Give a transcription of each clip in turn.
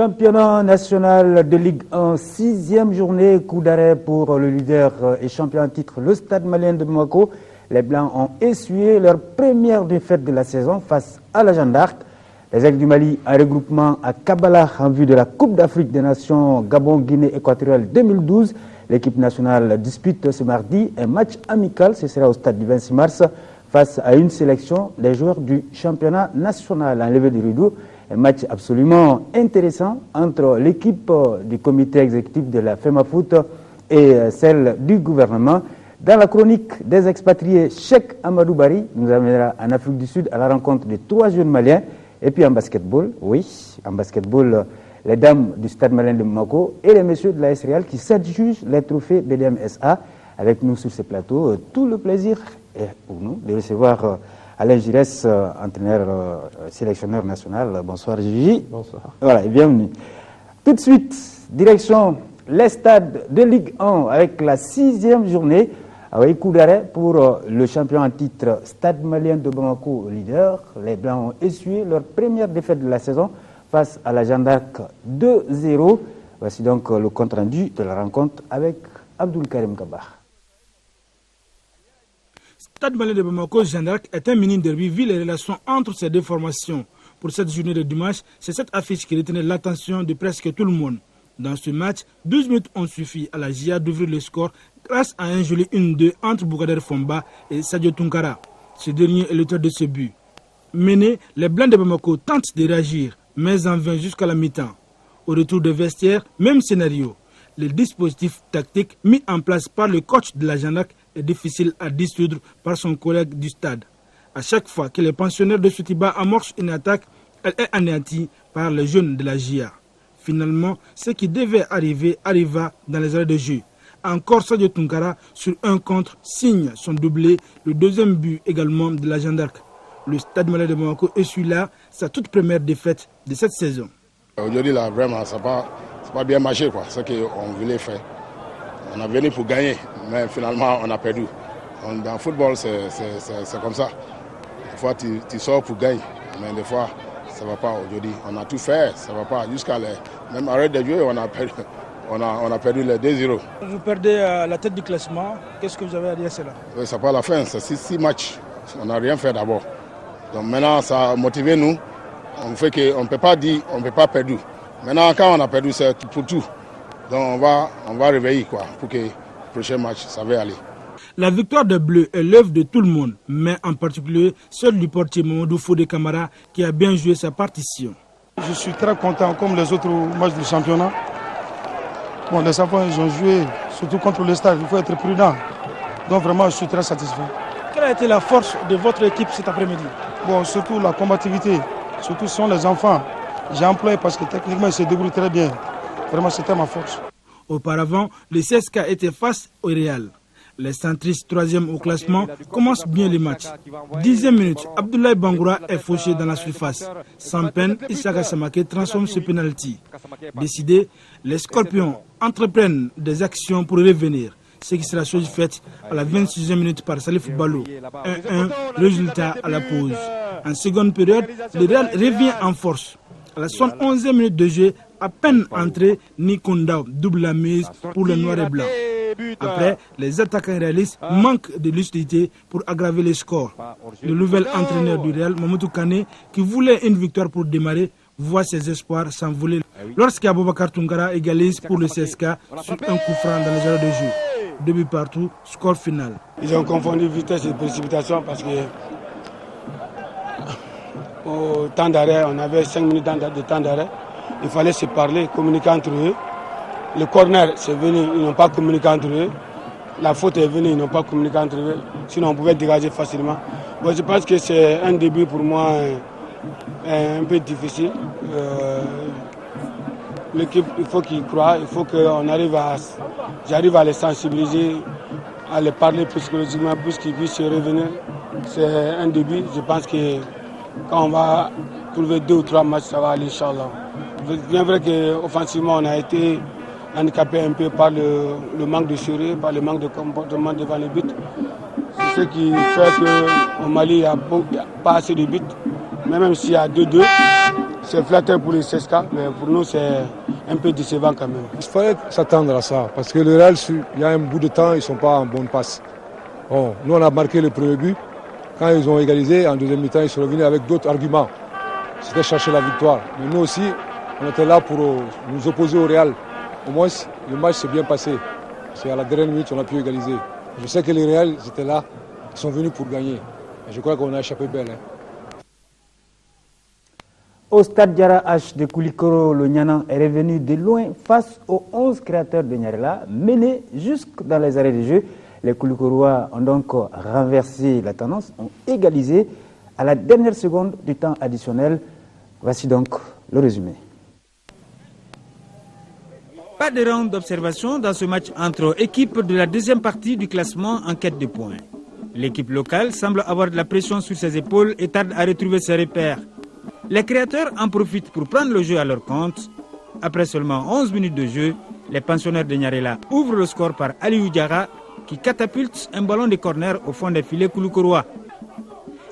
Championnat national de Ligue 1, 6e journée, coup d'arrêt pour le leader et champion en titre, le Stade malien de Bamako. Les Blancs ont essuyé leur première défaite de la saison face à la Jeanne d'Arc. Les Aigles du Mali en regroupement à Kabbalah en vue de la Coupe d'Afrique des Nations Gabon-Guinée équatoriale 2012. L'équipe nationale dispute ce mardi un match amical, ce sera au stade du 26 mars, face à une sélection des joueurs du championnat national. Enlevé du rideau, un match absolument intéressant entre l'équipe du comité exécutif de la FEMAFOOT et celle du gouvernement. Dans la chronique des expatriés, Cheikh Amadou Bari nous amènera en Afrique du Sud à la rencontre de 3 jeunes Maliens. Et puis en basketball, oui, en basketball, les dames du Stade malien de Bamako et les messieurs de la l'AS Real qui s'adjugent les trophées BDMSA. Avec nous sur ce plateau, tout le plaisir est pour nous de recevoir Alain Giresse, entraîneur, sélectionneur national. Bonsoir Gigi. Bonsoir. Voilà, et bienvenue. Tout de suite, direction les stades de Ligue 1 avec la 6e journée. Avec coup d'arrêt pour le champion en titre Stade malien de Bamako leader. Les Blancs ont essuyé leur première défaite de la saison face à la Jeanne d'Arc 2-0. Voici donc le compte rendu de la rencontre avec Abdoul Karim Kabar. Stade malien de Bamako Jeanne d'Arc est un mini derby vu les relations entre ces deux formations. Pour cette journée de dimanche, c'est cette affiche qui retenait l'attention de presque tout le monde. Dans ce match, 12 minutes ont suffi à la GIA d'ouvrir le score grâce à un joli 1-2 entre Bougader Fomba et Sadio Tunkara. Ce dernier est l'auteur de ce but. Menés, les Blancs de Bamako tentent de réagir, mais en vain jusqu'à la mi-temps. Au retour de vestiaire, même scénario. Le dispositif tactique mis en place par le coach de la Jeanne d'Arc est difficile à dissoudre par son collègue du stade. À chaque fois que les pensionnaires de Soutiba amorcent une attaque, elle est anéantie par les jeunes de la GIA. Finalement, ce qui devait arriver arriva dans les arrêts de jeu. Encore Sadio Tunkara sur un contre signe son doublé, le deuxième but également de la Jeanne d'Arc. Le Stade malien de Bamako essuie là sa toute première défaite de cette saison. Aujourd'hui là vraiment ça n'a pas bien marché quoi, ce qu'on voulait faire. On a venu pour gagner, mais finalement on a perdu. Dans le football c'est comme ça. Des fois tu sors pour gagner, mais des fois ça ne va pas aujourd'hui. On a tout fait, ça ne va pas. Jusqu'à même arrêt de jouer, on a perdu les 2-0. Vous perdez la tête du classement. Qu'est-ce que vous avez à dire à cela? Oui, ça pas la fin, c'est 6 matchs. On n'a rien fait d'abord. Donc maintenant, ça a motivé nous. On fait qu'on ne peut pas dire on ne peut pas perdre. Maintenant, quand on a perdu, c'est pour tout. Donc on va réveiller quoi, pour que le prochain match, ça va aller. La victoire des Bleus est l'œuvre de tout le monde, mais en particulier celle du portier Mamadou Fodé Camara qui a bien joué sa partition. Je suis très content, comme les autres matchs du championnat. Bon, les enfants ils ont joué, surtout contre le Stade, il faut être prudent. Donc vraiment, je suis très satisfait. Quelle a été la force de votre équipe cet après-midi? Bon, surtout la combativité, surtout ce sont les enfants. J'ai employé parce que techniquement, ils se débrouillent très bien. Vraiment, c'était ma force. Auparavant, le CSK était face au Real. Les centristes 3e au classement commencent bien le match. 10e minute, Abdoulaye Bangoura est fauché dans la surface. Sans peine, Issaka Samake transforme ce penalty. Décidés, les Scorpions entreprennent des actions pour revenir. Ce qui sera chose faite à la 26e minute par Salif Balo. 1-1, résultat à la pause. En seconde période, le Real revient en force. À la 71e minute de jeu, à peine entré, Nikondao double la mise pour le noir et blanc. Après, les attaquants réalistes manquent de lucidité pour aggraver les scores. Le nouvel entraîneur du Real, Mamadou Kane, qui voulait une victoire pour démarrer, voit ses espoirs s'envoler lorsqu'Aboubacar Tunkara égalise pour le CSK sur un coup franc dans les arrêts de jeu. 2 buts partout, score final. Ils ont confondu vitesse et précipitation parce que au temps d'arrêt, on avait 5 minutes de temps d'arrêt. Il fallait se parler, communiquer entre eux. Le corner, c'est venu, ils n'ont pas communiqué entre eux. La faute est venue, ils n'ont pas communiqué entre eux. Sinon, on pouvait dégager facilement. Bon, je pense que c'est un début pour moi un peu difficile. L'équipe, il faut qu'ils croient, il faut qu'on j'arrive à les sensibiliser, à les parler psychologiquement, pour qu'ils puissent revenir. C'est un début. Je pense que quand on va trouver 2 ou 3 matchs, ça va aller, Inch'Allah. Bien vrai qu'offensivement, on a été handicapé un peu par le manque de sérieux, par le manque de comportement devant le but. C'est ce qui fait qu'au Mali, il n'y a pas assez de buts. Mais même s'il y a 2-2, c'est flatteur pour les CSK, mais pour nous c'est un peu décevant quand même. Il fallait s'attendre à ça, parce que le Real, il y a un bout de temps, ils ne sont pas en bonne passe. Bon, nous on a marqué le premier but, quand ils ont égalisé, en deuxième mi-temps, ils sont revenus avec d'autres arguments. C'était chercher la victoire. Mais nous aussi, on était là pour nous opposer au Real. Au moins, le match s'est bien passé. C'est à la dernière minute qu'on a pu égaliser. Je sais que les Real, ils étaient là, ils sont venus pour gagner. Et je crois qu'on a échappé belle. Au stade Diarra H de Koulikoro, le Nianan est revenu de loin face aux 11 créateurs de Nyarela, menés jusque dans les arrêts de jeu. Les Koulikorois ont donc renversé la tendance, ont égalisé à la dernière seconde du temps additionnel. Voici donc le résumé. Pas de round d'observation dans ce match entre équipes de la deuxième partie du classement en quête de points. L'équipe locale semble avoir de la pression sur ses épaules et tarde à retrouver ses repères. Les créateurs en profitent pour prendre le jeu à leur compte. Après seulement 11 minutes de jeu, les pensionnaires de Nyarela ouvrent le score par Aliou Diarra qui catapulte un ballon de corner au fond des filets koulikorois.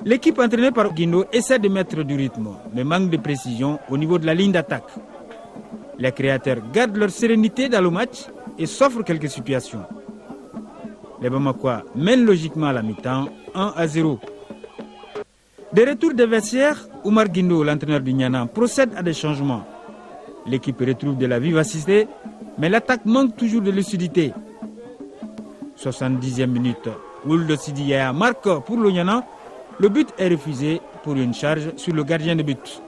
L'équipe entraînée par Guindo essaie de mettre du rythme, mais manque de précision au niveau de la ligne d'attaque. Les créateurs gardent leur sérénité dans le match et s'offrent quelques situations. Les Bamakois mènent logiquement à la mi-temps 1-0. De retour des vestiaires, Oumar Guindo, l'entraîneur du Nianan, procède à des changements. L'équipe retrouve de la vivacité, mais l'attaque manque toujours de lucidité. 70e minute, Ould Sidiya marque pour le Nianan. Le but est refusé pour une charge sur le gardien de but.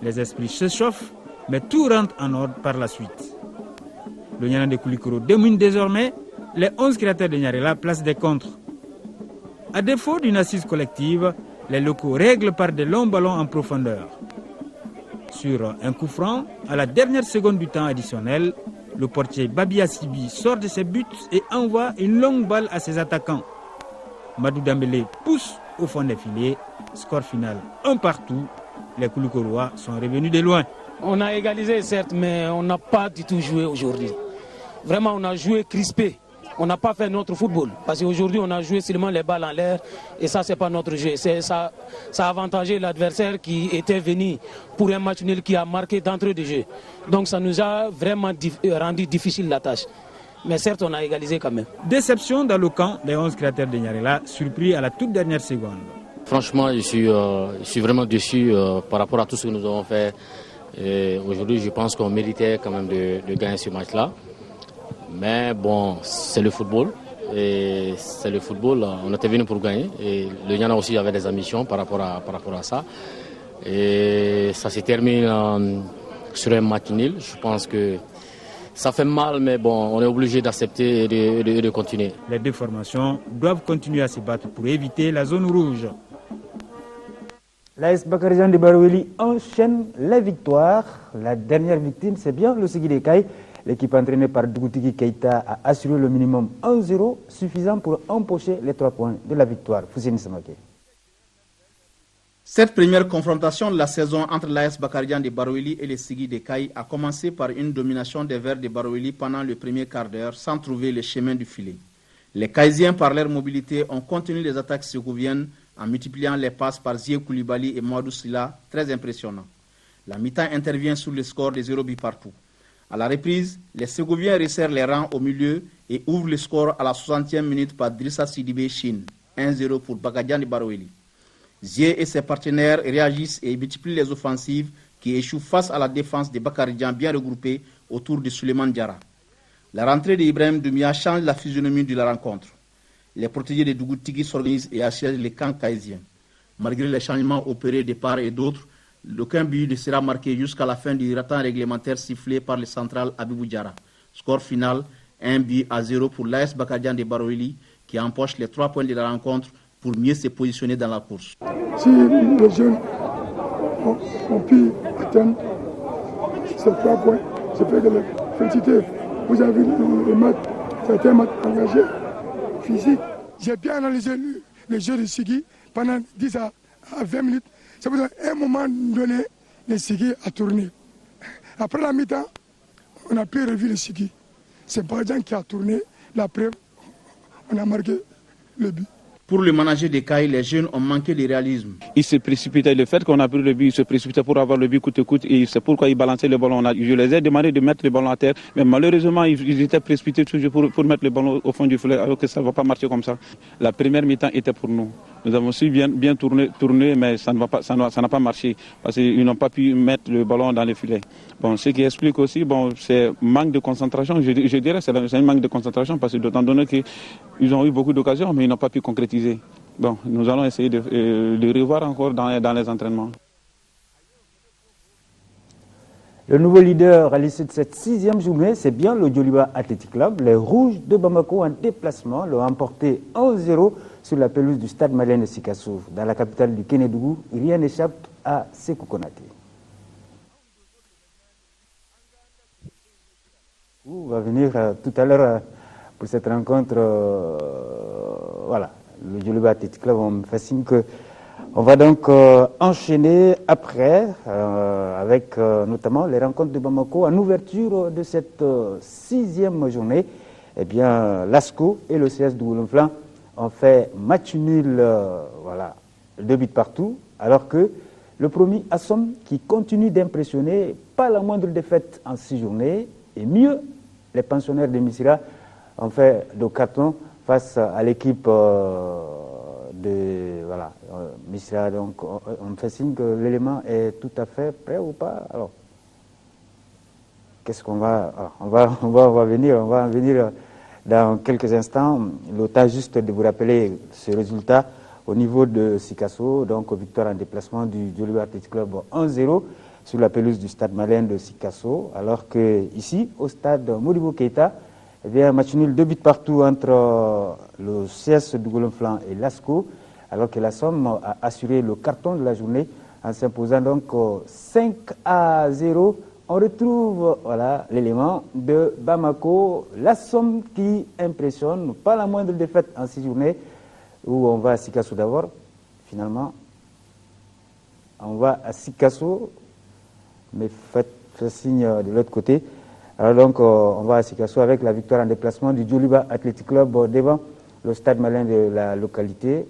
Les esprits s'échauffent, mais tout rentre en ordre par la suite. Le Nianan de Koulikoro domine désormais. Les 11 créateurs de Nyarela placent des contres. À défaut d'une assise collective, les locaux règlent par de longs ballons en profondeur. Sur un coup franc, à la dernière seconde du temps additionnel, le portier Babia Sibi sort de ses buts et envoie une longue balle à ses attaquants. Madou Dambélé pousse au fond des filets. Score final 1-1. Les Koulikorois sont revenus de loin. On a égalisé certes, mais on n'a pas du tout joué aujourd'hui. Vraiment, on a joué crispé. On n'a pas fait notre football. Parce qu'aujourd'hui, on a joué seulement les balles en l'air. Et ça, ce n'est pas notre jeu. Ça a avantagé l'adversaire qui était venu pour un match nul qui a marqué d'entrée de jeu. Donc ça nous a vraiment rendu difficile la tâche. Mais certes, on a égalisé quand même. Déception dans le camp des 11 créateurs de Nyarela, surpris à la toute dernière seconde. Franchement, je suis vraiment déçu par rapport à tout ce que nous avons fait. Aujourd'hui, je pense qu'on méritait quand même de gagner ce match-là. Mais bon, c'est le football. Et c'est le football, on était venu pour gagner. Et le Nianan aussi avait des ambitions par rapport à ça. Et ça se termine sur un match nul. Je pense que ça fait mal, mais bon, on est obligé d'accepter et de continuer. Les deux formations doivent continuer à se battre pour éviter la zone rouge. L'AS Bakarijan de Baroueli enchaîne les victoires. La dernière victime, c'est bien le Sigui Dekay. L'équipe entraînée par Dougoutiki Keita a assuré le minimum 1-0, suffisant pour empocher les 3 points de la victoire. Foussine Samake. Cette première confrontation de la saison entre l'AS Bakarijan de Baroueli et les Sigui Dekay a commencé par une domination des Verts de Baroueli pendant le premier quart d'heure sans trouver le chemin du filet. Les Kaisiens, par leur mobilité, ont contenu les attaques ségoviennes en multipliant les passes par Zie Koulibaly et Moadou Silla, très impressionnant. La mi-temps intervient sous le score de 0 buts partout. À la reprise, les Ségoviens resserrent les rangs au milieu et ouvrent le score à la 60e minute par Drissa Sidibé Chine, 1-0 pour Bakarijan de Baroueli. Zie et ses partenaires réagissent et multiplient les offensives qui échouent face à la défense des Bakarijan bien regroupée autour de Souleymane Diarra. La rentrée d'Ibrahim Doumia change la physionomie de la rencontre. Les protégés de Dougoutiki s'organisent et assiègent les camps kaisiens. Malgré les changements opérés de part et d'autre, aucun but ne sera marqué jusqu'à la fin du temps réglementaire sifflé par le central Abibou Diarra. Score final, 1-0 pour l'AS Bakarijan de Baroueli qui empoche les 3 points de la rencontre pour mieux se positionner dans la course. Si les jeunes ont pu atteindre ces 3 points, je peux les féliciter. Vous avez vu le match, c'était un match engagé, physique. J'ai bien analysé le jeu de Sigui pendant 10 à 20 minutes. C'est pour ça qu'à un moment donné, le Sigui a tourné. Après la mi-temps, on a pu revu le Sigui. C'est Bakarijan qui a tourné. La preuve, on a marqué le but. Pour le manager des CAI, les jeunes ont manqué de réalisme. Il se précipitait. Le fait qu'on a pris le but, il se précipitait pour avoir le but coûte que coûte. Et c'est pourquoi ils balançaient le ballon. Je les ai demandé de mettre le ballon à terre. Mais malheureusement, ils étaient précipités toujours pour mettre le ballon au fond du filet, alors que ça ne va pas marcher comme ça. La première mi-temps était pour nous. Nous avons su bien tourner, mais ça n'a pas marché. Parce qu'ils n'ont pas pu mettre le ballon dans le filet. Bon, ce qui explique aussi, c'est manque de concentration. Je dirais que c'est un manque de concentration, parce que d'autant donné qu'ils ont eu beaucoup d'occasions, mais ils n'ont pas pu concrétiser. Bon, nous allons essayer de revoir encore dans les entraînements. Le nouveau leader à l'issue de cette 6e journée, c'est bien le Djoliba Athletic Club. Les Rouges de Bamako en déplacement l'ont emporté 1-0 sur la pelouse du stade malien de Sikasso. Dans la capitale du Kénédougou, rien n'échappe à Sékou Konaté. On va venir tout à l'heure pour cette rencontre. Voilà. Le Djoliba Athletic Club, on me fait signe qu'on va donc enchaîner après avec notamment les rencontres de Bamako. En ouverture de cette 6e journée, eh bien, l'ASCO et le CS Dougoulonflan ont fait match nul, voilà, 2 buts partout, alors que le premier Assom, qui continue d'impressionner, pas la moindre défaite en 6 journées, et mieux, les pensionnaires de Missira ont fait de carton face à l'équipe de Missira. Donc on me fait signe que l'élément est tout à fait prêt ou pas. Alors, qu'est-ce qu'on va... Alors, on va en venir dans quelques instants. Le temps juste de vous rappeler ce résultat au niveau de Sikasso. Donc victoire en déplacement du Djoliba Athletic Club 1-0 sur la pelouse du stade malien de Sikasso. Alors que ici, au stade Modibo Keïta, eh bien, match nul, 2 buts partout entre le CS Dougoulonflan et l'ASCO, alors que la Somme a assuré le carton de la journée en s'imposant donc 5-0. On retrouve l'élément de Bamako, la Somme qui impressionne, pas la moindre défaite en 6 journées, où on va à Sikasso d'abord. Finalement, on va à Sikasso, mais faites signe de l'autre côté. Alors donc, on va à Sikasso avec la victoire en déplacement du Djoliba Athletic Club devant le stade malien de la localité.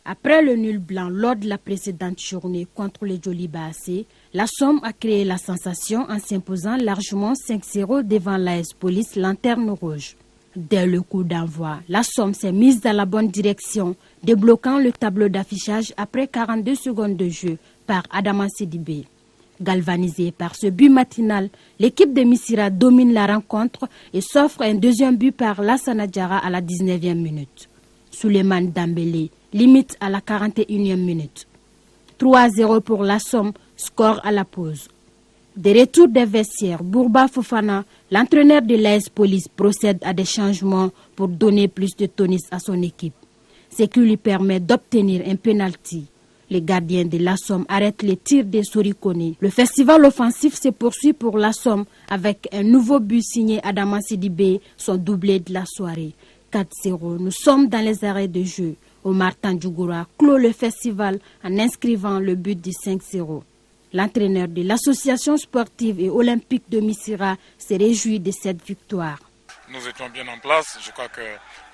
Après le nul blanc lors de la précédente journée contre le Djoliba AC, la Somme a créé la sensation en s'imposant largement 5-0 devant l'AS Police Lanterne Rouge. Dès le coup d'envoi, la Somme s'est mise dans la bonne direction, débloquant le tableau d'affichage après 42 secondes de jeu par Adama Sidibé. Galvanisée par ce but matinal, l'équipe de Missira domine la rencontre et s'offre un deuxième but par Lassana Diarra à la 19e minute. Souleymane Dambélé limite à la 41e minute. 3-0 pour la Somme, score à la pause. Des retours des vestiaires, Bourba Fofana, l'entraîneur de l'AS Police, procède à des changements pour donner plus de tonus à son équipe. Ce qui lui permet d'obtenir un penalty. Les gardiens de la Somme arrêtent les tirs des Sorikone. Le festival offensif se poursuit pour la Somme avec un nouveau but signé Adama Sidibé, son doublé de la soirée. 4-0, nous sommes dans les arrêts de jeu. Omar Tandjougoura clôt le festival en inscrivant le but du 5-0. L'entraîneur de l'association sportive et olympique de Missira se réjouit de cette victoire. Nous étions bien en place. Je crois que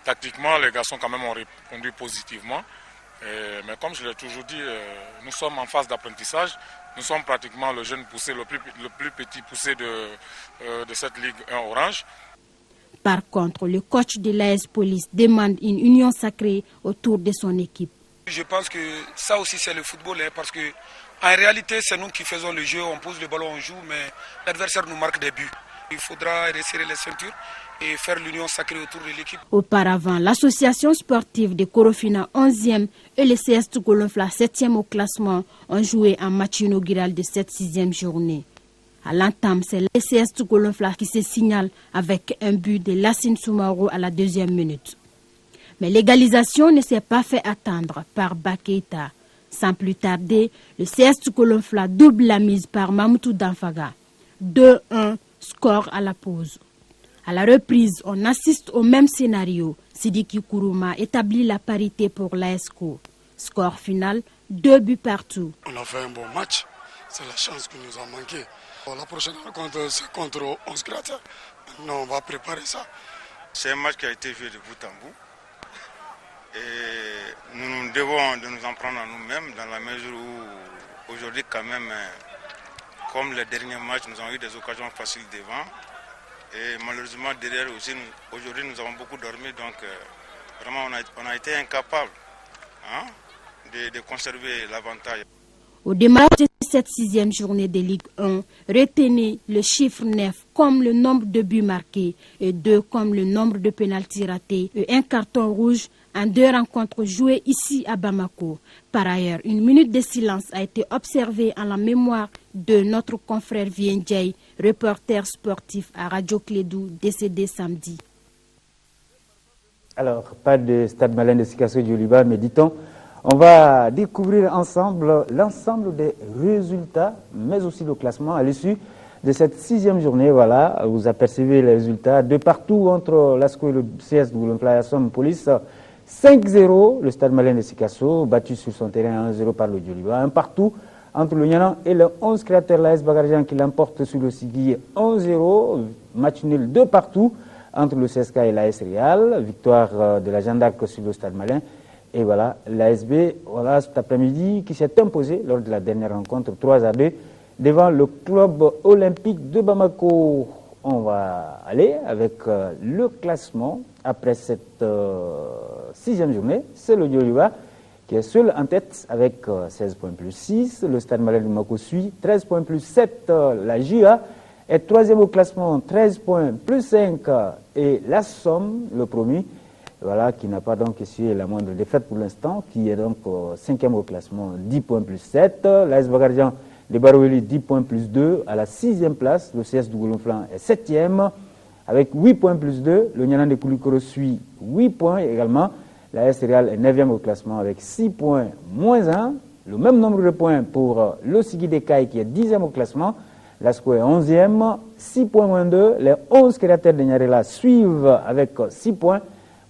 tactiquement, les garçons quand même ont répondu positivement. Mais comme je l'ai toujours dit, nous sommes en phase d'apprentissage. Nous sommes pratiquement le jeune poussé, le plus petit poussé de cette Ligue 1 Orange. Par contre, le coach de l'AS Police demande une union sacrée autour de son équipe. Je pense que ça aussi c'est le football, parce que en réalité c'est nous qui faisons le jeu, on pose le ballon, on joue, mais l'adversaire nous marque des buts. Il faudra resserrer les ceintures et faire l'union sacrée autour de l'équipe. Auparavant, l'association sportive de Korofina 11e et le CS Dougoulonflan 7e au classement ont joué un match inaugural de cette 6e journée. À l'entame, c'est le CS Dougoulonflan qui se signale avec un but de Lassine Soumarou à la 2e minute. Mais l'égalisation ne s'est pas fait attendre par Bakeita. Sans plus tarder, le CS Dougoulonflan double la mise par Mamoutou Danfaga. 2-1, score à la pause. À la reprise, on assiste au même scénario. Sidiki Kourouma établit la parité pour l'ASCO. Score final, 2 buts partout. On a fait un bon match. c'est la chance qui nous a manqué. Bon, la prochaine rencontre, c'est contre 11 Cratères. Maintenant, on va préparer ça. C'est un match qui a été joué de bout en bout. Et nous devons de nous en prendre à nous-mêmes dans la mesure où aujourd'hui quand même, comme les derniers matchs, nous avons eu des occasions faciles devant. Et malheureusement derrière aussi, aujourd'hui nous avons beaucoup dormi, donc vraiment on a été incapable de conserver l'avantage. Au démarrage de cette 6e journée de Ligue 1, retenez le chiffre 9 comme le nombre de buts marqués et 2 comme le nombre de pénaltys ratés et un carton rouge en 2 rencontres jouées ici à Bamako. Par ailleurs, une minute de silence a été observée en la mémoire de notre confrère Viendjay, reporter sportif à Radio Clédou, décédé samedi. Alors, pas de Stade Malien de Sikasso du Liban, mais dit-on, on va découvrir ensemble l'ensemble des résultats, mais aussi le classement à l'issue de cette 6e journée. Voilà, vous apercevez les résultats de partout entre l'ASCO et le CS de l'Employation Police. 5-0, le Stade Malien de Sikasso, battu sur son terrain 1-0 par le Djoliba. Un partout entre le Nyanan et le 11 Cratères, l'AS Bagarjan qui l'emporte sur le Sigui 1-0. Match nul 2 partout entre le CSK et l'AS Real. Victoire de la Jeanne d'Arc sur le Stade Malien. Et voilà, l'ASB, voilà, cet après-midi, qui s'est imposé lors de la dernière rencontre 3-2 devant le club olympique de Bamako. On va aller avec le classement après cette 6e journée. C'est le Djoliba qui est seul en tête avec 16 points plus 6. Le Stade Malien de Bamako suit 13 points plus 7. La JA est 3e au classement, 13 points plus 5. Et la Somme, le premier, voilà, qui n'a pas donc essuyé la moindre défaite pour l'instant, qui est donc 5e au classement, 10 points plus 7. L'AS Bagarjan de Baroueli, 10 points plus 2, à la 6e place. Le CS du Goulonflan est 7e, avec 8 points plus 2. Le Nyanan de Koulikoro suit 8 points également. L'AS Real est 9e au classement, avec 6 points moins 1. Le même nombre de points pour le Sigui de Kai, qui est 10e au classement. L'ASCO est 11e, 6 points moins 2. Les 11 Cratères de Nyarela suivent avec 6 points.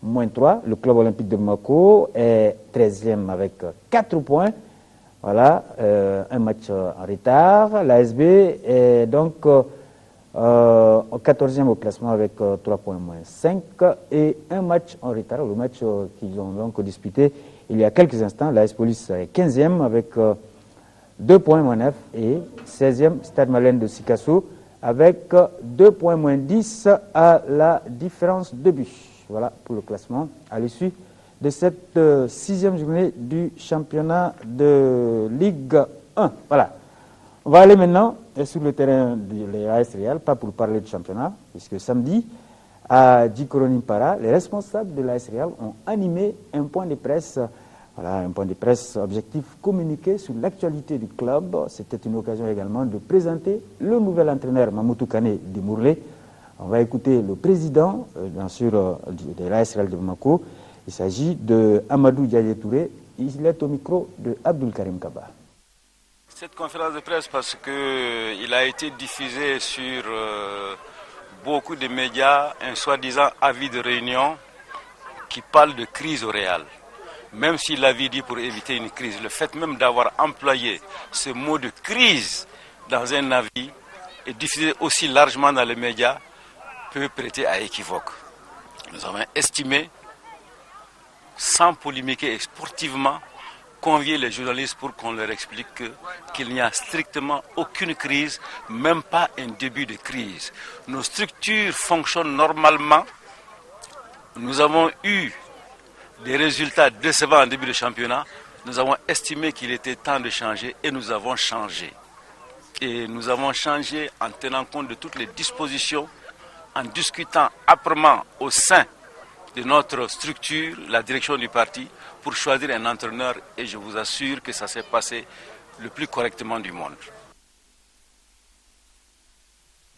Moins 3, le club olympique de Bamako est 13e avec 4 points. Voilà, un match en retard. L'ASB est donc au 14e au classement avec 3 points moins 5 et un match en retard. Le match qu'ils ont donc disputé il y a quelques instants. L'AS Police est 15e avec 2 points moins 9 et 16e Stade Malien de Sikasso avec 2 points moins 10 à la différence de but. Voilà pour le classement à l'issue de cette 6e journée du championnat de Ligue 1. Voilà. On va aller maintenant sur le terrain de l'AS Real, pas pour parler du championnat, puisque samedi, à Djikoronim-Para, les responsables de l'AS Real ont animé un point de presse. Voilà, un point de presse objectif communiqué sur l'actualité du club. C'était une occasion également de présenter le nouvel entraîneur Mamoutou Kane de Mourlé. On va écouter le président, bien sûr, de l'AS Real de Bamako. Il s'agit de Amadou Diaye Touré. Il est au micro de Abdul Karim Kaba. Cette conférence de presse, parce qu'il a été diffusé sur beaucoup de médias, un soi-disant avis de réunion qui parle de crise au Real. Même s'il l'avait dit pour éviter une crise, le fait même d'avoir employé ce mot de crise dans un avis et diffusé aussi largement dans les médias, peut prêter à équivoque. Nous avons estimé, sans polémiquer et sportivement, convier les journalistes pour qu'on leur explique qu'il n'y a strictement aucune crise, même pas un début de crise. Nos structures fonctionnent normalement. Nous avons eu des résultats décevants en début de championnat. Nous avons estimé qu'il était temps de changer et nous avons changé. Et nous avons changé en tenant compte de toutes les dispositions, en discutant âprement au sein de notre structure, la direction du parti, pour choisir un entraîneur, et je vous assure que ça s'est passé le plus correctement du monde.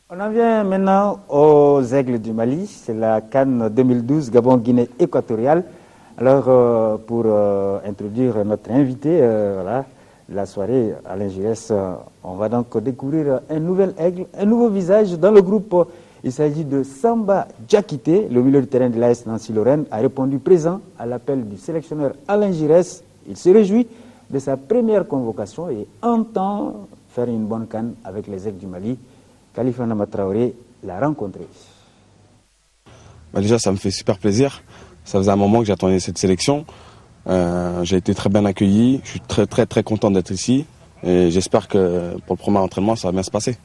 On en vient maintenant aux Aigles du Mali, c'est la CAN 2012 Gabon-Guinée équatoriale. Alors pour introduire notre invité, voilà, la soirée, Alain Giresse, on va donc découvrir un nouvel aigle, un nouveau visage dans le groupe. Il s'agit de Samba Diakité, le milieu de terrain de l'AS Nancy-Lorraine, a répondu présent à l'appel du sélectionneur Alain Giresse. Il se réjouit de sa première convocation et entend faire une bonne CAN avec les Aigles du Mali. Khalifa Nama Traoré l'a rencontré. Déjà, ça me fait super plaisir. Ça faisait un moment que j'attendais cette sélection. J'ai été très bien accueilli. Je suis très content d'être ici. Et j'espère que pour le premier entraînement, ça va bien se passer.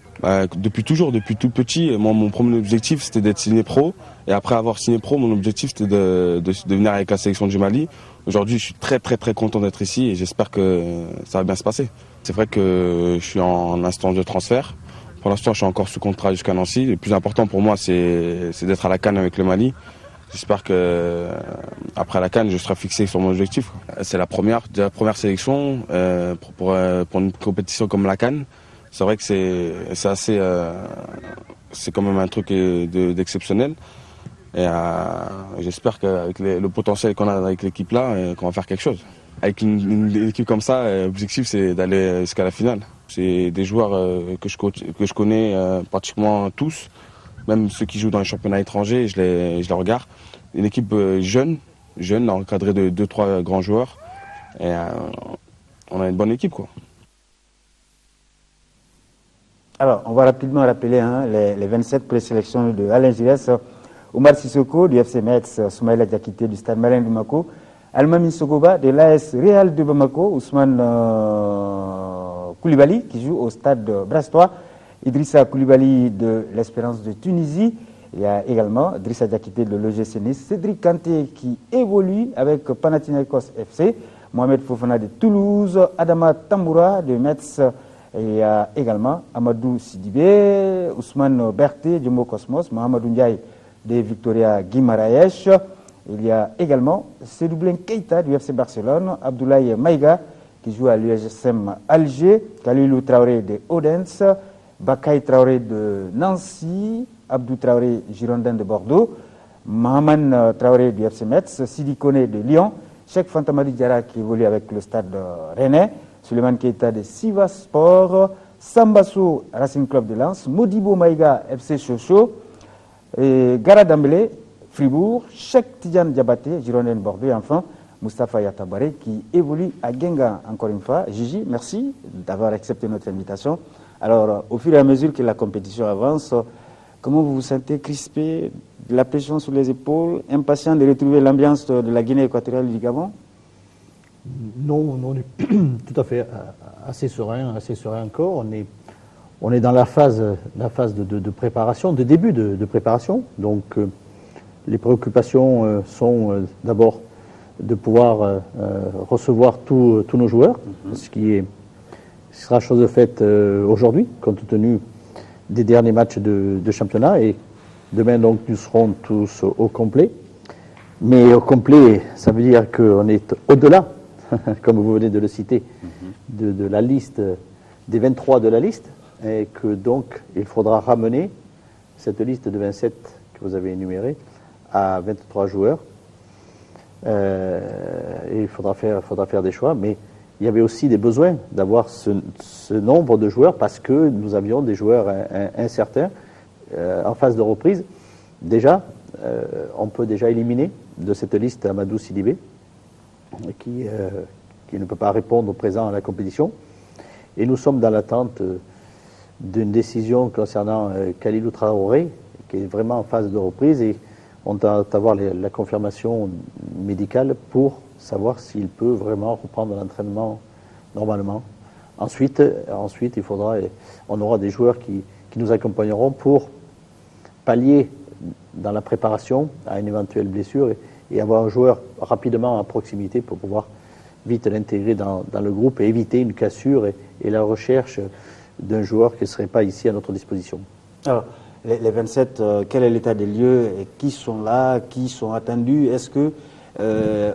Depuis toujours, depuis tout petit, mon premier objectif, c'était d'être signé pro. Et après avoir signé pro, mon objectif, c'était de venir avec la sélection du Mali. Aujourd'hui, je suis très content d'être ici et j'espère que ça va bien se passer. C'est vrai que je suis en instance de transfert. Pour l'instant, je suis encore sous contrat jusqu'à Nancy. Le plus important pour moi, c'est d'être à la CAN avec le Mali. J'espère que après la CAN, je serai fixé sur mon objectif. C'est la première sélection pour une compétition comme la CAN. C'est vrai que c'est assez, c'est quand même un truc d'exceptionnel. Et j'espère qu'avec le potentiel qu'on a avec l'équipe là, qu'on va faire quelque chose. Avec une équipe comme ça, l'objectif c'est d'aller jusqu'à la finale. C'est des joueurs que je connais pratiquement tous. Même ceux qui jouent dans les championnats étrangers, je les regarde. Une équipe jeune, encadrée de 2-3 grands joueurs. Et on a une bonne équipe, quoi. Alors, on va rapidement rappeler les 27 présélections de Alain Giresse, Omar Sissoko du FC Metz, Soumaïla Diakité du Stade Malien de Bamako, Almami Sogoba de l'AS Real de Bamako, Ousmane Koulibaly qui joue au Stade Brestois, Idrissa Koulibaly de l'Espérance de Tunisie. Il y a également Idrissa Diakité de l'OGC Nice, Cédric Kanté qui évolue avec Panathinaikos FC, Mohamed Fofana de Toulouse, Adama Tamboura de Metz. Et il y a également Amadou Sidibé, Ousmane Berté du Mo Cosmos, Mohamedou Ndiaye de Victoria Guimaraes. Il y a également Sedoublin Keita du FC Barcelone, Abdoulaye Maïga qui joue à l'USM Alger, Kalilou Traoré de Odense, Bakay Traoré de Nancy, Abdou Traoré Girondin de Bordeaux, Mohamed Traoré du FC Metz, Sidi Kone de Lyon, Cheikh Fantamadi Diarra qui évolue avec le Stade Rennais, Suleiman Keita de Sivas Sport, Sambassou Racing Club de Lens, Modibo Maïga FC Chocho, Gara Dambélé Fribourg, Cheikh Tidiane Diabaté Girondin de Bordeaux et enfin Moustapha Yatabare qui évolue à Genga. Encore une fois, Gigi, merci d'avoir accepté notre invitation. Alors, au fur et à mesure que la compétition avance, comment vous vous sentez crispé, de la pression sur les épaules, impatient de retrouver l'ambiance de la Guinée équatoriale et du Gabon? Non, on est tout à fait assez serein encore. On est dans la phase de préparation, de début de préparation. Donc, les préoccupations sont d'abord de pouvoir recevoir tous nos joueurs, ce qui sera chose de faite aujourd'hui, compte tenu des derniers matchs de championnat. Et demain, donc, nous serons tous au complet. Mais au complet, ça veut dire qu'on est au-delà, comme vous venez de le citer, de la liste, des 23 de la liste, et que donc, il faudra ramener cette liste de 27 que vous avez énumérée à 23 joueurs. Et il faudra faire des choix, mais il y avait aussi des besoins d'avoir ce nombre de joueurs parce que nous avions des joueurs incertains en phase de reprise. Déjà, on peut déjà éliminer de cette liste Amadou Sidibé qui ne peut pas répondre présent à la compétition. Et nous sommes dans l'attente d'une décision concernant Kalilou Traoré qui est vraiment en phase de reprise et on doit avoir la confirmation médicale pour savoir s'il peut vraiment reprendre l'entraînement normalement. Ensuite, on aura des joueurs qui nous accompagneront pour pallier dans la préparation à une éventuelle blessure et avoir un joueur rapidement à proximité pour pouvoir vite l'intégrer dans le groupe et éviter une cassure et la recherche d'un joueur qui ne serait pas ici à notre disposition. Alors, les 27, quel est l'état des lieux et qui sont là, qui sont attendus? Est-ce que,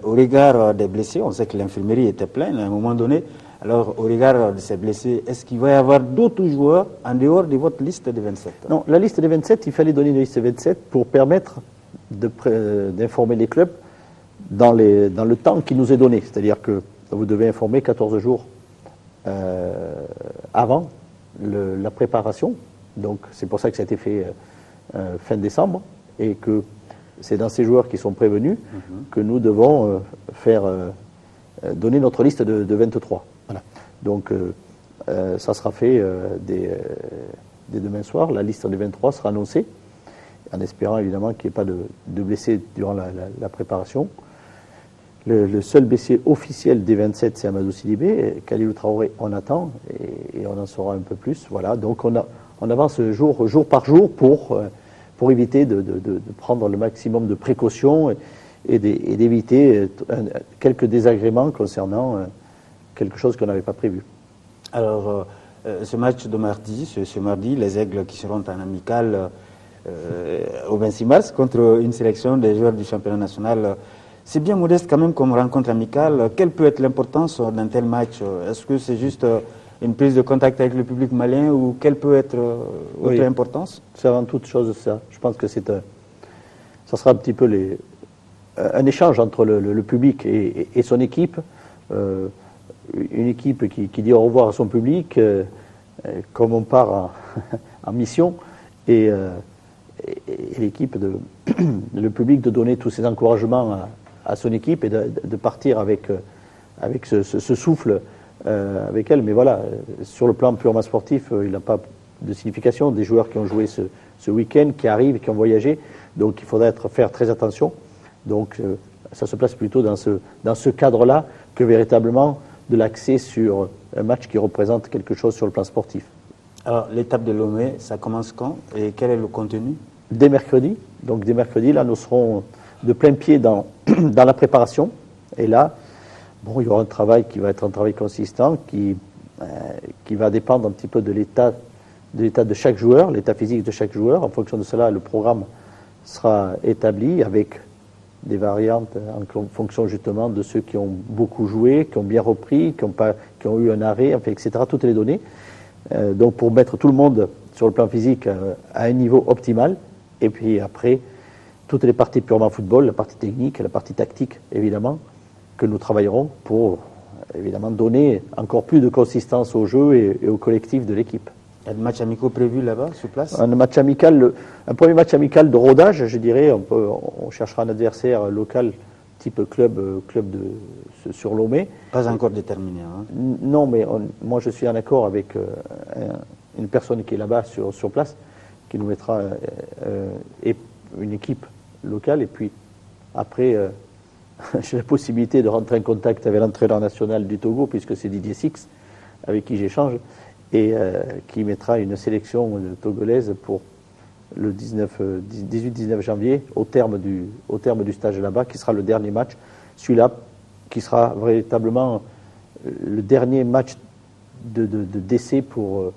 au regard des blessés, on sait que l'infirmerie était pleine à un moment donné, alors au regard de ces blessés, est-ce qu'il va y avoir d'autres joueurs en dehors de votre liste de 27? Non, la liste des 27, il fallait donner une liste de 27 pour permettre d'informer les clubs dans le temps qui nous est donné. C'est-à-dire que vous devez informer 14 jours avant la préparation. Donc c'est pour ça que ça a été fait fin décembre et que c'est dans ces joueurs qui sont prévenus que nous devons faire donner notre liste de 23. Voilà. Donc ça sera fait dès demain soir. La liste des 23 sera annoncée, en espérant évidemment qu'il n'y ait pas de blessés durant la préparation. Le seul blessé officiel des 27, c'est Amadou Sidibé. Khalilou Traoré, on attend et on en saura un peu plus. Voilà. Donc on avance jour par jour pour éviter de prendre le maximum de précautions et d'éviter quelques désagréments concernant quelque chose qu'on n'avait pas prévu. Alors, ce match de mardi, ce mardi, les Aigles qui seront en amical au 26 mars contre une sélection des joueurs du championnat national, c'est bien modeste quand même comme rencontre amicale. Quelle peut être l'importance d'un tel match? Est-ce que c'est juste une prise de contact avec le public malien ou quelle peut être autre importance? C'est avant toute chose ça. Je pense que ça sera un petit peu un échange entre le public et son équipe. Une équipe qui dit au revoir à son public, comme on part en mission, et l'équipe, le public de donner tous ses encouragements à son équipe et de partir avec ce souffle avec elle. Mais voilà, sur le plan purement sportif, il n'a pas de signification. Des joueurs qui ont joué ce week-end, qui arrivent, qui ont voyagé, donc il faudrait faire très attention. Donc ça se place plutôt dans ce cadre-là que véritablement de l'accès sur un match qui représente quelque chose sur le plan sportif. Alors l'étape de Lomé, ça commence quand et quel est le contenu? Dès mercredi. Donc dès mercredi, là nous serons de plein pied dans la préparation. Et là, bon, il y aura un travail qui va être un travail consistant, qui va dépendre un petit peu de l'état de chaque joueur, l'état physique de chaque joueur. En fonction de cela, le programme sera établi avec des variantes en fonction justement de ceux qui ont beaucoup joué, qui ont bien repris, qui ont eu un arrêt, enfin, etc. Toutes les données. Donc pour mettre tout le monde sur le plan physique à un niveau optimal. Et puis après, toutes les parties purement football, la partie technique, la partie tactique, évidemment, que nous travaillerons pour évidemment donner encore plus de consistance au jeu et au collectif de l'équipe. Il y a des matchs amicaux prévus là-bas, sur place? Un premier match amical de rodage, je dirais. On cherchera un adversaire local, type club sur Lomé. Pas encore déterminé. Hein. Non, mais moi je suis en accord avec une personne qui est là-bas sur place, qui nous mettra une équipe locale. Et puis après, j'ai la possibilité de rentrer en contact avec l'entraîneur national du Togo, puisque c'est Didier Six, avec qui j'échange, et qui mettra une sélection togolaise pour le 18-19 janvier, au terme du stage là-bas, qui sera le dernier match. Celui-là, qui sera véritablement le dernier match d'essai pour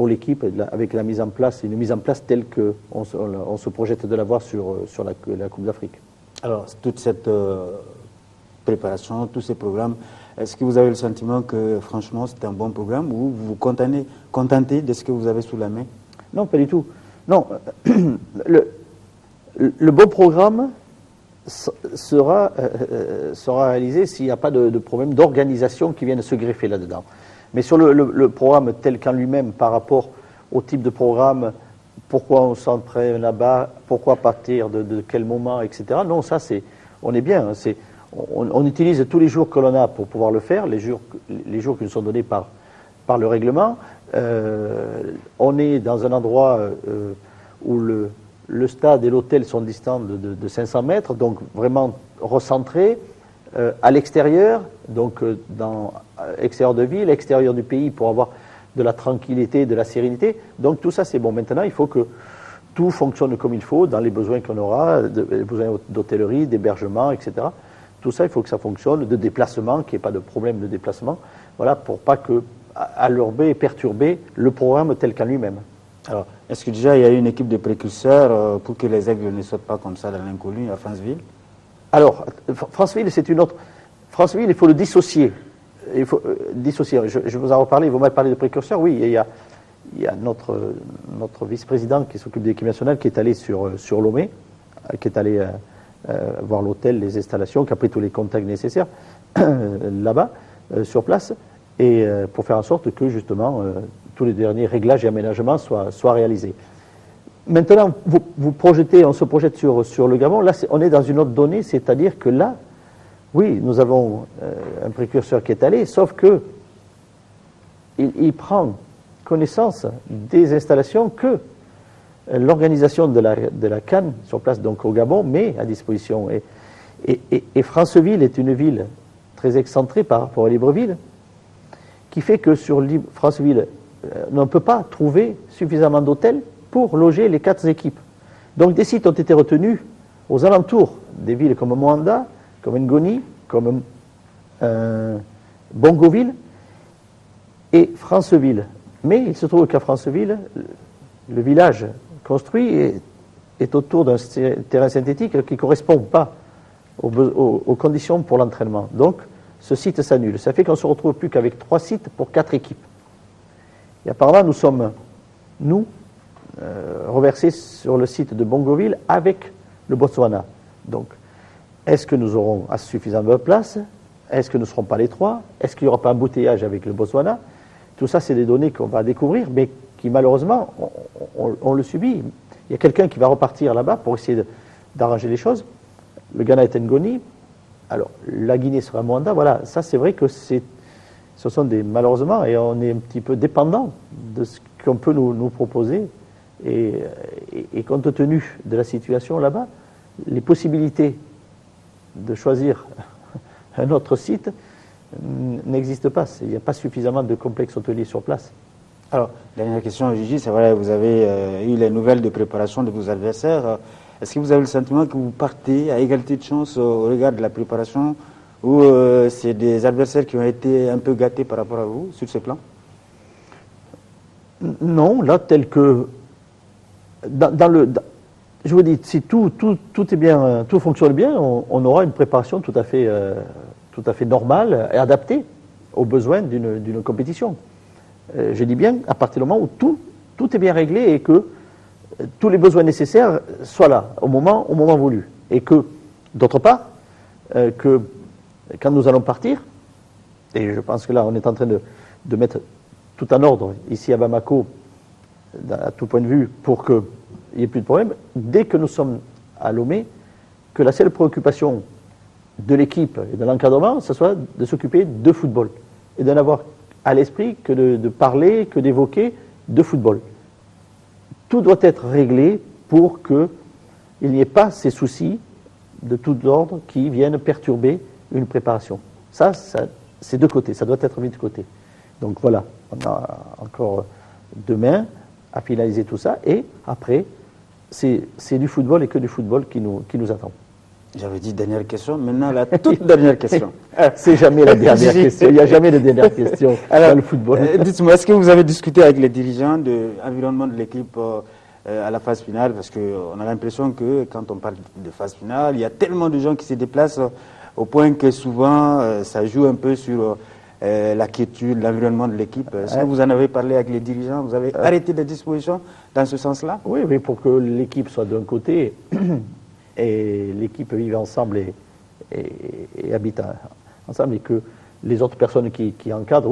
l'équipe, avec une mise en place telle qu'on se projette de l'avoir sur la Coupe d'Afrique. Alors, toute cette préparation, tous ces programmes, est-ce que vous avez le sentiment que, franchement, c'est un bon programme ou vous vous contentez de ce que vous avez sous la main? Non, pas du tout. Non, le bon programme sera réalisé s'il n'y a pas de problème d'organisation qui vienne se greffer là-dedans. Mais sur le programme tel qu'en lui-même, par rapport au type de programme, pourquoi on s'entraîne là-bas, pourquoi partir de quel moment, etc. Non, ça, on est bien. Hein, on utilise tous les jours que l'on a pour pouvoir le faire, les jours qui nous sont donnés par le règlement. On est dans un endroit où le stade et l'hôtel sont distants de 500 mètres, donc vraiment recentrés, à l'extérieur, donc dans extérieur de ville, extérieur du pays, pour avoir de la tranquillité, de la sérénité. Donc tout ça c'est bon. Maintenant il faut que tout fonctionne comme il faut, dans les besoins qu'on aura, les besoins d'hôtellerie, d'hébergement, etc. Tout ça, il faut que ça fonctionne, de déplacement, qu'il n'y ait pas de problème de déplacement, voilà, pour pas que alurber et perturber le programme tel qu'en lui-même. Alors, est-ce que déjà il y a une équipe de précurseurs pour que les Aigles ne sautent pas comme ça dans l'inconnu à Franceville? Alors, Franceville, c'est une autre. Franceville, il faut le dissocier. Il faut dissocier. Je vous en reparler. Vous m'avez parlé de précurseurs. Oui, il y a notre vice-président qui s'occupe de l'équipe nationale qui est allé sur Lomé, qui est allé voir l'hôtel, les installations, qui a pris tous les contacts nécessaires là-bas, sur place, et pour faire en sorte que justement tous les derniers réglages et aménagements soient réalisés. Maintenant, on se projette sur le Gabon. Là, on est dans une autre donnée, c'est-à-dire que là, Oui, nous avons un précurseur qui est allé, sauf que il prend connaissance des installations que l'organisation de la CAN sur place, donc au Gabon, met à disposition. Et Franceville est une ville très excentrée par rapport à Libreville, qui fait que sur Franceville, on ne peut pas trouver suffisamment d'hôtels pour loger les 4 équipes. Donc des sites ont été retenus aux alentours des villes comme Moanda, comme Ngoni, comme Bongoville et Franceville. Mais il se trouve qu'à Franceville, le village construit est autour d'un terrain synthétique qui ne correspond pas aux conditions pour l'entraînement. Donc ce site s'annule. Ça fait qu'on ne se retrouve plus qu'avec 3 sites pour 4 équipes. Et apparemment, nous sommes, reversés sur le site de Bongoville avec le Botswana. Donc, est-ce que nous aurons suffisamment de place? Est-ce que nous ne serons pas les 3? Est-ce qu'il n'y aura pas un embouteillage avec le Botswana? Tout ça, c'est des données qu'on va découvrir, mais qui, malheureusement, on le subit. Il y a quelqu'un qui va repartir là-bas pour essayer d'arranger les choses. Le Ghana est Ngoni. Alors, la Guinée sera Moanda. Voilà, ça, c'est vrai que ce sont malheureusement, et on est un petit peu dépendant de ce qu'on peut nous proposer. Et compte tenu de la situation là-bas, les possibilités de choisir un autre site n'existent pas. Il n'y a pas suffisamment de complexes hôteliers sur place. Alors, dernière question, Gigi, c'est vrai, vous avez eu les nouvelles de préparation de vos adversaires. Est-ce que vous avez le sentiment que vous partez à égalité de chance au regard de la préparation, ou c'est des adversaires qui ont été un peu gâtés par rapport à vous sur ce plan? Non, là, tel que je vous dis, si tout est bien, tout fonctionne bien, on aura une préparation tout à fait normale et adaptée aux besoins d'une compétition. Je dis bien à partir du moment où tout est bien réglé et que tous les besoins nécessaires soient là au moment voulu, et que d'autre part, que quand nous allons partir, et je pense que là on est en train de mettre tout en ordre ici à Bamako, à tout point de vue, pour qu'il n'y ait plus de problème, dès que nous sommes à Lomé, que la seule préoccupation de l'équipe et de l'encadrement, ce soit de s'occuper de football, et d'en avoir à l'esprit que de parler, que d'évoquer de football. Tout doit être réglé pour qu'il n'y ait pas ces soucis de tout ordre qui viennent perturber une préparation. Ça c'est de côté, ça doit être mis de côté. Donc voilà, on a encore demain à finaliser tout ça, et après, c'est du football et que du football qui nous attend. J'avais dit dernière question, maintenant la toute dernière question. C'est jamais la dernière question, il n'y a jamais de dernière question dans le football. Dites-moi, est-ce que vous avez discuté avec les dirigeants de l'environnement de l'équipe à la phase finale? Parce qu'on a l'impression que quand on parle de phase finale, il y a tellement de gens qui se déplacent au point que souvent ça joue un peu sur la quiétude, l'environnement de l'équipe. Est-ce que vous en avez parlé avec les dirigeants? Vous avez arrêté des dispositions dans ce sens-là? Oui, mais pour que l'équipe soit d'un côté et l'équipe vive ensemble et habite ensemble, et que les autres personnes qui encadrent,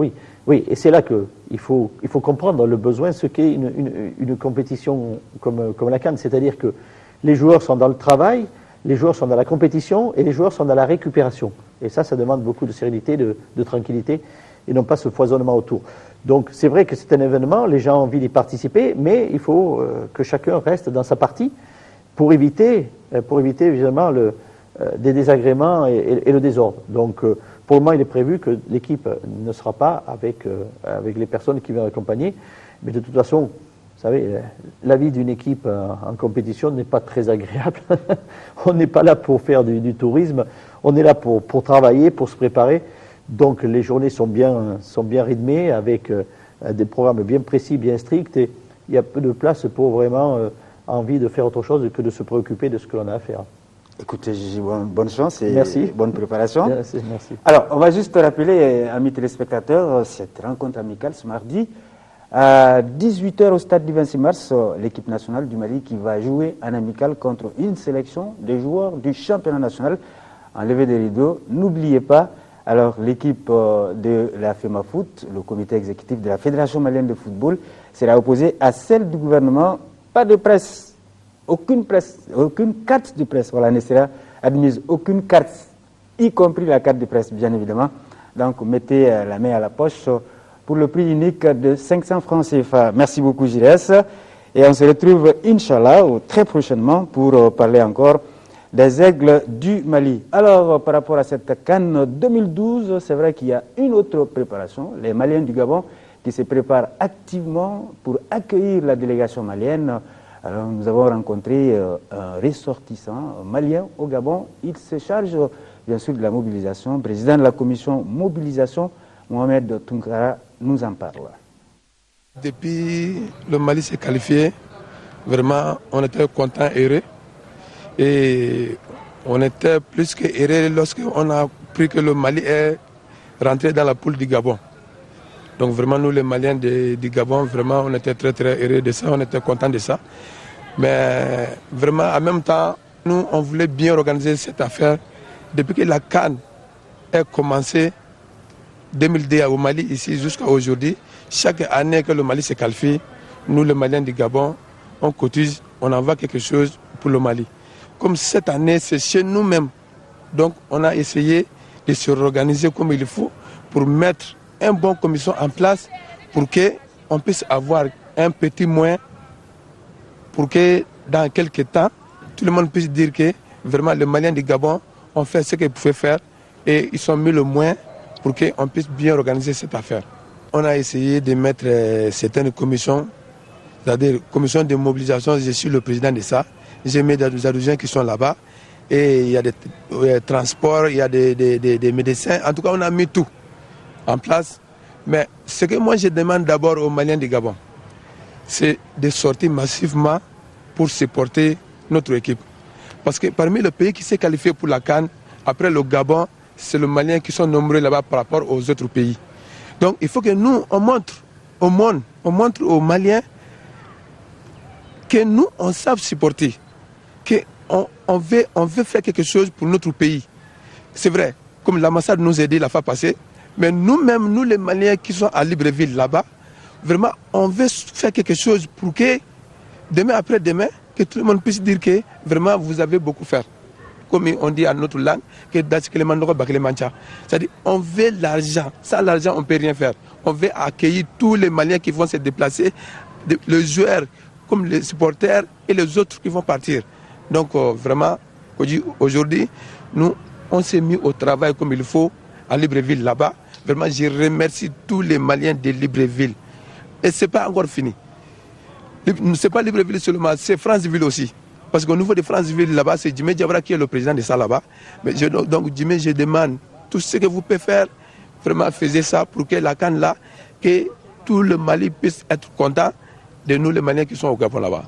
oui, et c'est là qu'il faut comprendre le besoin, ce qu'est une compétition comme la CAN, c'est-à-dire que les joueurs sont dans le travail, les joueurs sont dans la compétition et les joueurs sont dans la récupération. Et ça demande beaucoup de sérénité, de tranquillité, et non pas ce foisonnement autour. Donc c'est vrai que c'est un événement, les gens ont envie d'y participer, mais il faut que chacun reste dans sa partie pour éviter évidemment des désagréments et le désordre. Donc pour le moment, il est prévu que l'équipe ne sera pas avec les personnes qui viennent accompagner, mais de toute façon, vous savez, la vie d'une équipe en compétition n'est pas très agréable. On n'est pas là pour faire du tourisme, on est là pour travailler, pour se préparer. Donc les journées sont bien rythmées, avec des programmes bien précis, bien stricts, et il y a peu de place pour vraiment envie de faire autre chose que de se préoccuper de ce que l'on a à faire. Écoutez, Gigi, bonne chance et merci. Bonne préparation. Merci. Alors, on va juste rappeler, amis téléspectateurs, cette rencontre amicale ce mardi, à 18h au stade du 26 mars, l'équipe nationale du Mali qui va jouer en amical contre une sélection des joueurs du championnat national. Enlevez des rideaux, n'oubliez pas, alors l'équipe de la FEMAFOOT, le comité exécutif de la Fédération malienne de football, sera opposée à celle du gouvernement. Pas de presse, aucune carte de presse, voilà, ne sera admise, aucune carte y compris la carte de presse, bien évidemment. Donc, mettez la main à la poche pour le prix unique de 500 francs CFA. Merci beaucoup, Gilles. Et on se retrouve, Inch'Allah, très prochainement pour parler encore des aigles du Mali. Alors, par rapport à cette CAN 2012, c'est vrai qu'il y a une autre préparation. Les Maliens du Gabon qui se préparent activement pour accueillir la délégation malienne. Alors, nous avons rencontré un ressortissant malien au Gabon. Il se charge, bien sûr, de la mobilisation. Le président de la commission mobilisation, Mohamed Tounkara, nous en parle. Depuis le Mali s'est qualifié, vraiment, on était contents et heureux. Et on était plus que heureux lorsqu'on a appris que le Mali est rentré dans la poule du Gabon. Donc vraiment, nous les Maliens du Gabon, vraiment, on était très très heureux de ça, on était contents de ça. Mais vraiment, en même temps, nous, on voulait bien organiser cette affaire. Depuis que la CAN a commencé, 2002 au Mali, ici, jusqu'à aujourd'hui, chaque année que le Mali se qualifie, nous, les Maliens du Gabon, on cotise, on envoie quelque chose pour le Mali. Comme cette année, c'est chez nous-mêmes. Donc, on a essayé de se réorganiser comme il faut pour mettre une bonne commission en place pour qu'on puisse avoir un petit moyen pour que dans quelques temps, tout le monde puisse dire que vraiment les Maliens du Gabon ont fait ce qu'ils pouvaient faire et ils ont mis le moyen pour qu'on puisse bien organiser cette affaire. On a essayé de mettre certaines commissions, c'est-à-dire commission de mobilisation, je suis le président de ça. J'ai mis des adjoints qui sont là-bas et il y a des transports, il y a des médecins. En tout cas, on a mis tout en place. Mais ce que moi je demande d'abord aux Maliens du Gabon, c'est de sortir massivement pour supporter notre équipe. Parce que parmi les pays qui s'est qualifié pour la CAN, après le Gabon, c'est les Maliens qui sont nombreux là-bas par rapport aux autres pays. Donc il faut que nous, on montre au monde, on montre aux Maliens que nous, on sait supporter, qu'on veut faire quelque chose pour notre pays. C'est vrai, comme l'ambassade nous a dit la fois passée, mais nous-mêmes, nous les Maliens qui sont à Libreville là-bas, vraiment, on veut faire quelque chose pour que demain après demain, que tout le monde puisse dire que vraiment vous avez beaucoup fait. Comme on dit à notre langue, que c'est-à-dire on veut l'argent. Sans l'argent, on ne peut rien faire. On veut accueillir tous les Maliens qui vont se déplacer, les joueurs, comme les supporters et les autres qui vont partir. Donc vraiment, aujourd'hui, nous, on s'est mis au travail comme il faut à Libreville là-bas. Vraiment, je remercie tous les Maliens de Libreville. Et ce n'est pas encore fini. Ce n'est pas Libreville seulement, c'est Franceville aussi. Parce qu'au niveau de Franceville là-bas, c'est Djimé Diabra qui est le président de ça là-bas. Donc Djimé, je demande tout ce que vous pouvez faire, vraiment faisez ça pour que la CAN là, que tout le Mali puisse être content de nous les Maliens qui sont au Gabon là-bas.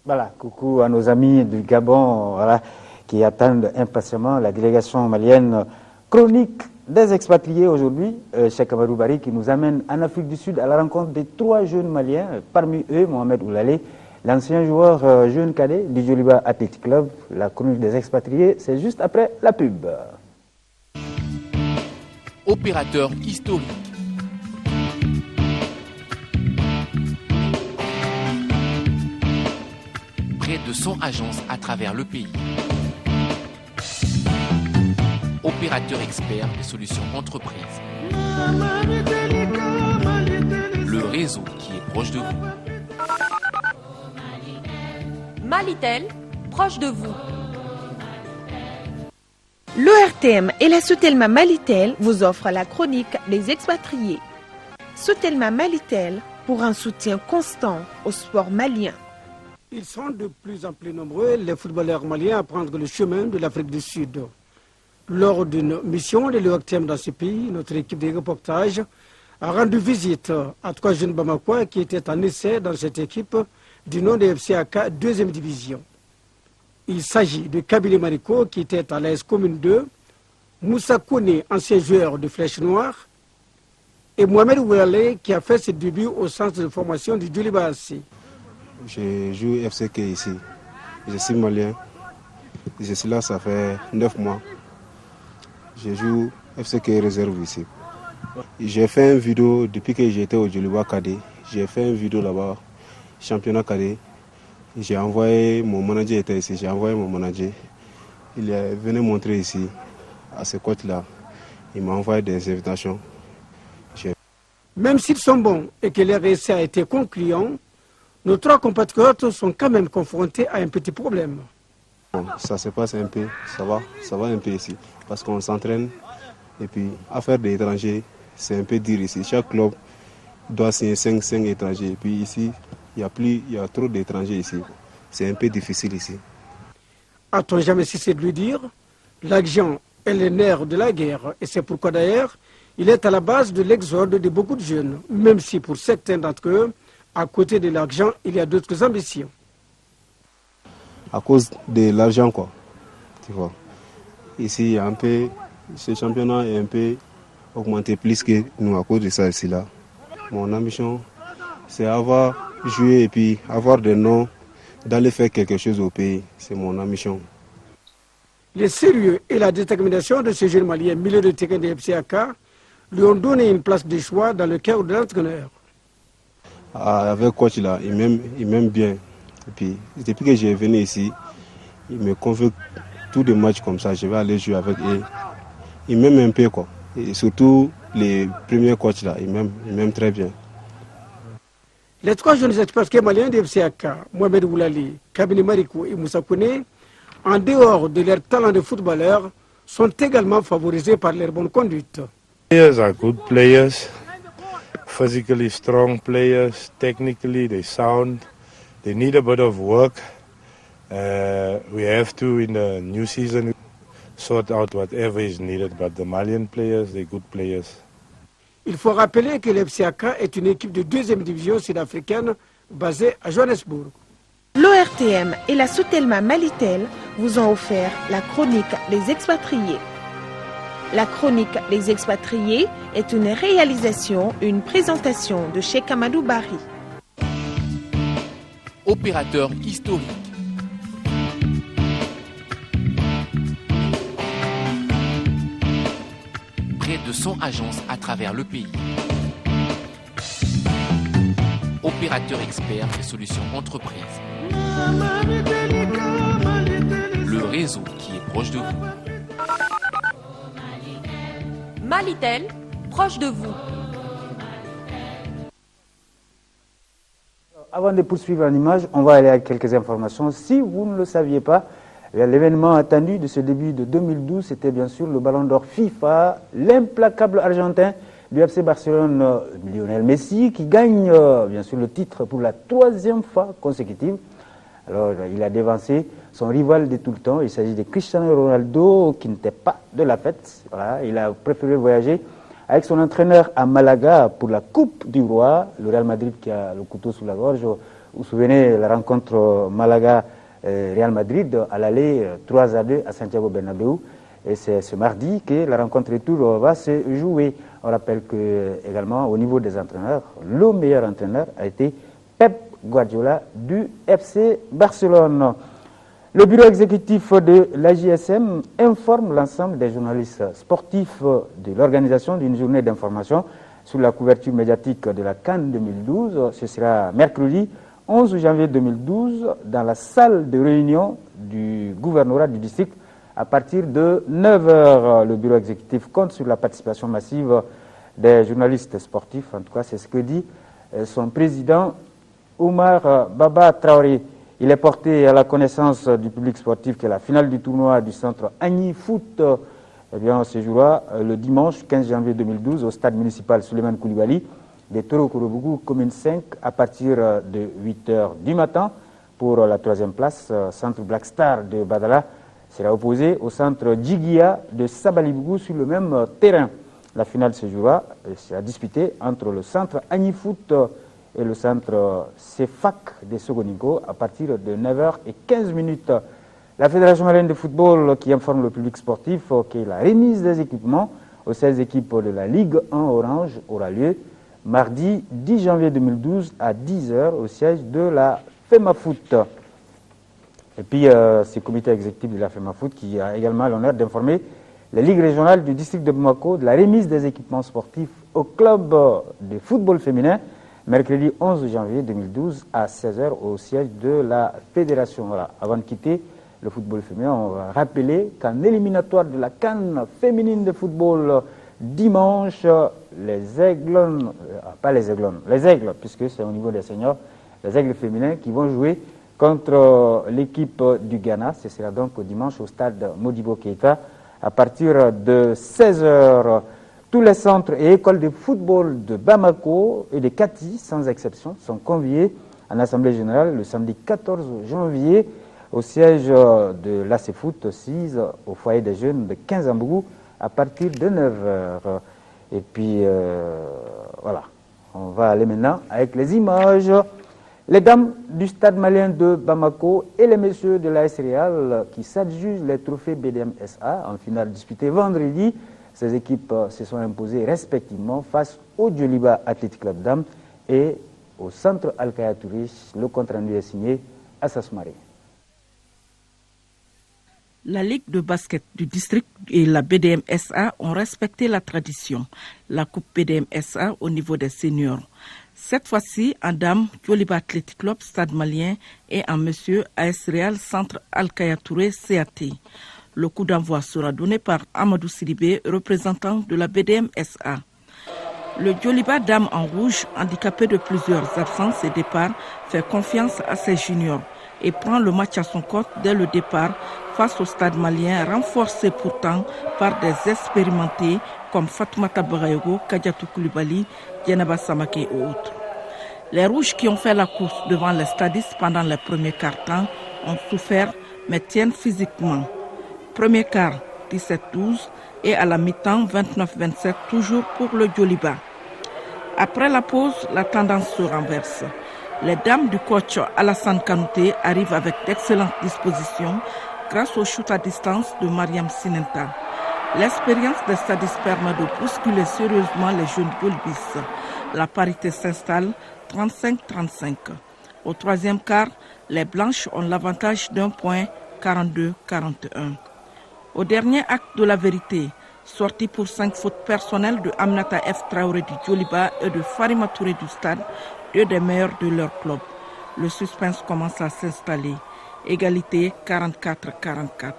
Voilà, coucou à nos amis du Gabon voilà, qui attendent impatiemment la délégation malienne chronique des expatriés aujourd'hui. Cheikh Amadou Bari qui nous amène en Afrique du Sud à la rencontre des 3 jeunes Maliens, parmi eux Mohamed Oulalé, l'ancien joueur jeune cadet du Djoliba Athletic Club. La chronique des expatriés, c'est juste après la pub. Opérateur historique. Près de 100 agences à travers le pays. Opérateur expert des solutions entreprises. Le réseau qui est proche de vous. Malitel, proche de vous. L'ORTM et la Soutelma Malitel vous offrent la chronique des expatriés. Soutelma Malitel pour un soutien constant au sport malien. Ils sont de plus en plus nombreux, les footballeurs maliens, à prendre le chemin de l'Afrique du Sud. Lors d'une mission de l'ORTM dans ce pays, notre équipe de reportage a rendu visite à 3 jeunes Bamakois qui étaient en essai dans cette équipe du nom de FCAK 2e division. Il s'agit de Kabile Mariko qui était à l'AS Commune 2, Moussa Kone, ancien joueur de Flèche Noire, et Mohamed Oualé qui a fait ses débuts au centre de formation du Djoliba AC. Je joue FCK ici. Je suis malien. Je suis là, ça fait 9 mois. Je joue FCK réserve ici. J'ai fait une vidéo depuis que j'étais au Djoliba Cadet. J'ai fait une vidéo là-bas, championnat Cadet. J'ai envoyé, mon manager était ici, j'ai envoyé mon manager. il est venu montrer ici, à ce coach-là. Il m'a envoyé des invitations. Même s'ils sont bons et que leur essai a été concluant, nos 3 compatriotes sont quand même confrontés à un petit problème. Bon, ça se passe un peu, ça va un peu ici. Parce qu'on s'entraîne et puis affaire des étrangers, c'est un peu dur ici. Chaque club doit signer 5 étrangers. Et puis ici, il y a trop d'étrangers ici. C'est un peu difficile ici. A-t-on jamais cessé de lui dire? L'argent est le nerf de la guerre. Et c'est pourquoi d'ailleurs, il est à la base de l'exode de beaucoup de jeunes. Même si pour certains d'entre eux, à côté de l'argent, il y a d'autres ambitions. À cause de l'argent, quoi. Tu vois. Ici, il y a un peu, ce championnat est un peu augmenté plus que nous à cause de ça ici-là. Mon ambition, c'est avoir joué et puis avoir des noms, d'aller faire quelque chose au pays. C'est mon ambition. Le sérieux et la détermination de ce jeune Malien, milieu de terrain de FCAK, lui ont donné une place de choix dans le cœur de l'entraîneur. Avec le coach là, il m'aime bien. Et puis, depuis que j'ai venu ici, il me convoque tous les matchs comme ça. Je vais aller jouer avec eux. Il m'aime un peu, quoi. Et surtout, les premiers coachs là, il m'aime très bien. Les 3 jeunes experts maliens de FCAK, Mohamed Oulali, Kabini Marikou et Moussa Kouné, en dehors de leur talent de footballeur, sont également favorisés par leur bonne conduite. Players are good players, physically strong players, technically they sound. They need a bit of work. We have to, in the new season, sort out whatever is needed. But the Malian players, they're good players. Il faut rappeler que l'FCAK est une équipe de 2e division sud-africaine basée à Johannesburg. L'ORTM et la Sotelma Malitel vous ont offert la chronique des expatriés. La chronique des expatriés est une réalisation, une présentation de Cheikh Amadou Bari. Opérateur historique. Près de 100 agences à travers le pays. Opérateur expert des solutions entreprises. Le réseau qui est proche de vous. Malitel, proche de vous. Avant de poursuivre en image, on va aller à quelques informations. Si vous ne le saviez pas, l'événement attendu de ce début de 2012, c'était bien sûr le Ballon d'Or FIFA, l'implacable argentin du FC Barcelone, Lionel Messi, qui gagne bien sûr le titre pour la 3e fois consécutive. Alors, il a dévancé son rival de tout le temps. Il s'agit de Cristiano Ronaldo, qui n'était pas de la fête. Voilà, il a préféré voyager avec son entraîneur à Malaga pour la Coupe du Roi. Le Real Madrid qui a le couteau sous la gorge. Vous vous souvenez, la rencontre Malaga-Real Madrid à l'aller 3-2 à Santiago Bernabéu. Et c'est ce mardi que la rencontre retour va se jouer. On rappelle que également au niveau des entraîneurs, le meilleur entraîneur a été Pep Guardiola du FC Barcelone. Le bureau exécutif de l'AJSM informe l'ensemble des journalistes sportifs de l'organisation d'une journée d'information sur la couverture médiatique de la CAN 2012. Ce sera mercredi 11 janvier 2012 dans la salle de réunion du gouvernorat du district à partir de 9h. Le bureau exécutif compte sur la participation massive des journalistes sportifs. En tout cas, c'est ce que dit son président Oumar Baba Traoré. Il est porté à la connaissance du public sportif que la finale du tournoi du centre Agni Foot se jouera le dimanche 15 janvier 2012 au stade municipal Souleymane Koulibaly de Toro-Korobougou, commune 5, à partir de 8h du matin. Pour la 3e place, centre Black Star de Badala sera opposé au centre Djigia de Sabalibougou sur le même terrain. La finale se jouera, sera disputée entre le centre Agni Foot et le centre CEFAC de Sogoningo à partir de 9h15. La Fédération malienne de football qui informe le public sportif que la remise des équipements aux 16 équipes de la Ligue 1 Orange aura lieu mardi 10 janvier 2012 à 10h au siège de la FEMAFOOT. Et puis ce comité exécutif de la FEMAFOOT qui a également l'honneur d'informer les ligues régionales du district de Bamako de la remise des équipements sportifs au club de football féminin mercredi 11 janvier 2012 à 16h au siège de la fédération. Voilà. Avant de quitter le football féminin. On va rappeler qu'en éliminatoire de la CAN féminine de football dimanche, les Aigles, pas les Aigles, les Aigles, puisque c'est au niveau des seniors, les Aigles féminins qui vont jouer contre l'équipe du Ghana. Ce sera donc dimanche au stade Modibo Keïta à partir de 16h. Tous les centres et écoles de football de Bamako et de Kati, sans exception, sont conviés en Assemblée générale le samedi 14 janvier au siège de l'ACFoot 6 au foyer des jeunes de Kinzambougou à partir de 9h. Et puis, voilà, on va aller maintenant avec les images. Les dames du stade malien de Bamako et les messieurs de l'AS Real qui s'adjugent les trophées BDM-SA en finale disputée vendredi. Ces équipes se sont imposées respectivement face au Djoliba Athletic Club Dames et au centre Al-Kaya Tourist. Le compte rendu est signé à Sasmari. La Ligue de basket du district et la BDM-SA ont respecté la tradition. La Coupe BDM-SA au niveau des seniors. Cette fois-ci, en dames, Djoliba Athletic Club Stade Malien et en monsieur AS Real Centre Al-Kaya Touré CAT. Le coup d'envoi sera donné par Amadou Sidibé, représentant de la BDM-SA. Le Djoliba Dame en rouge, handicapé de plusieurs absences et départs, fait confiance à ses juniors et prend le match à son compte dès le départ face au stade malien, renforcé pourtant par des expérimentés comme Fatoumata Barayogo, Kadiatou Koulibaly, Djenaba Samake et autres. Les rouges qui ont fait la course devant les stadistes pendant les premiers quarts-temps ont souffert mais tiennent physiquement. Premier quart 17-12 et à la mi-temps 29-27 toujours pour le Djoliba. Après la pause, la tendance se renverse. Les dames du coach Alassane Kanouté arrivent avec d'excellentes dispositions grâce au shoot à distance de Mariam Sinenta. L'expérience des stadistes permet de bousculer sérieusement les jeunes Djolibis. La parité s'installe 35-35. Au troisième quart, les blanches ont l'avantage d'un point 42-41. Au dernier acte de la vérité, sorti pour 5 fautes personnelles de Aminata F. Traoré du Djoliba et de Farima Touré du Stade, deux des meilleurs de leur club. Le suspense commence à s'installer. Égalité 44-44.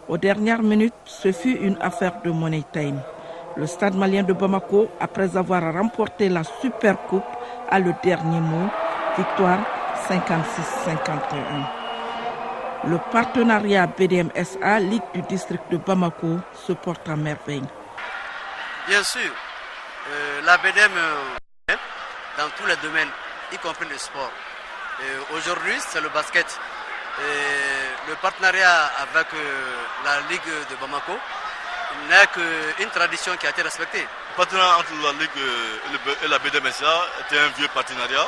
Aux dernières minutes, ce fut une affaire de money time. Le Stade malien de Bamako, après avoir remporté la Super Coupe, a le dernier mot. Victoire 56-51. Le partenariat BDM-SA, Ligue du district de Bamako, se porte à merveille. Bien sûr, la BDM dans tous les domaines, y compris le sport. Aujourd'hui, c'est le basket. Le partenariat avec la Ligue de Bamako n'est qu'une tradition qui a été respectée. Le partenariat entre la Ligue et la BDM-SA était un vieux partenariat.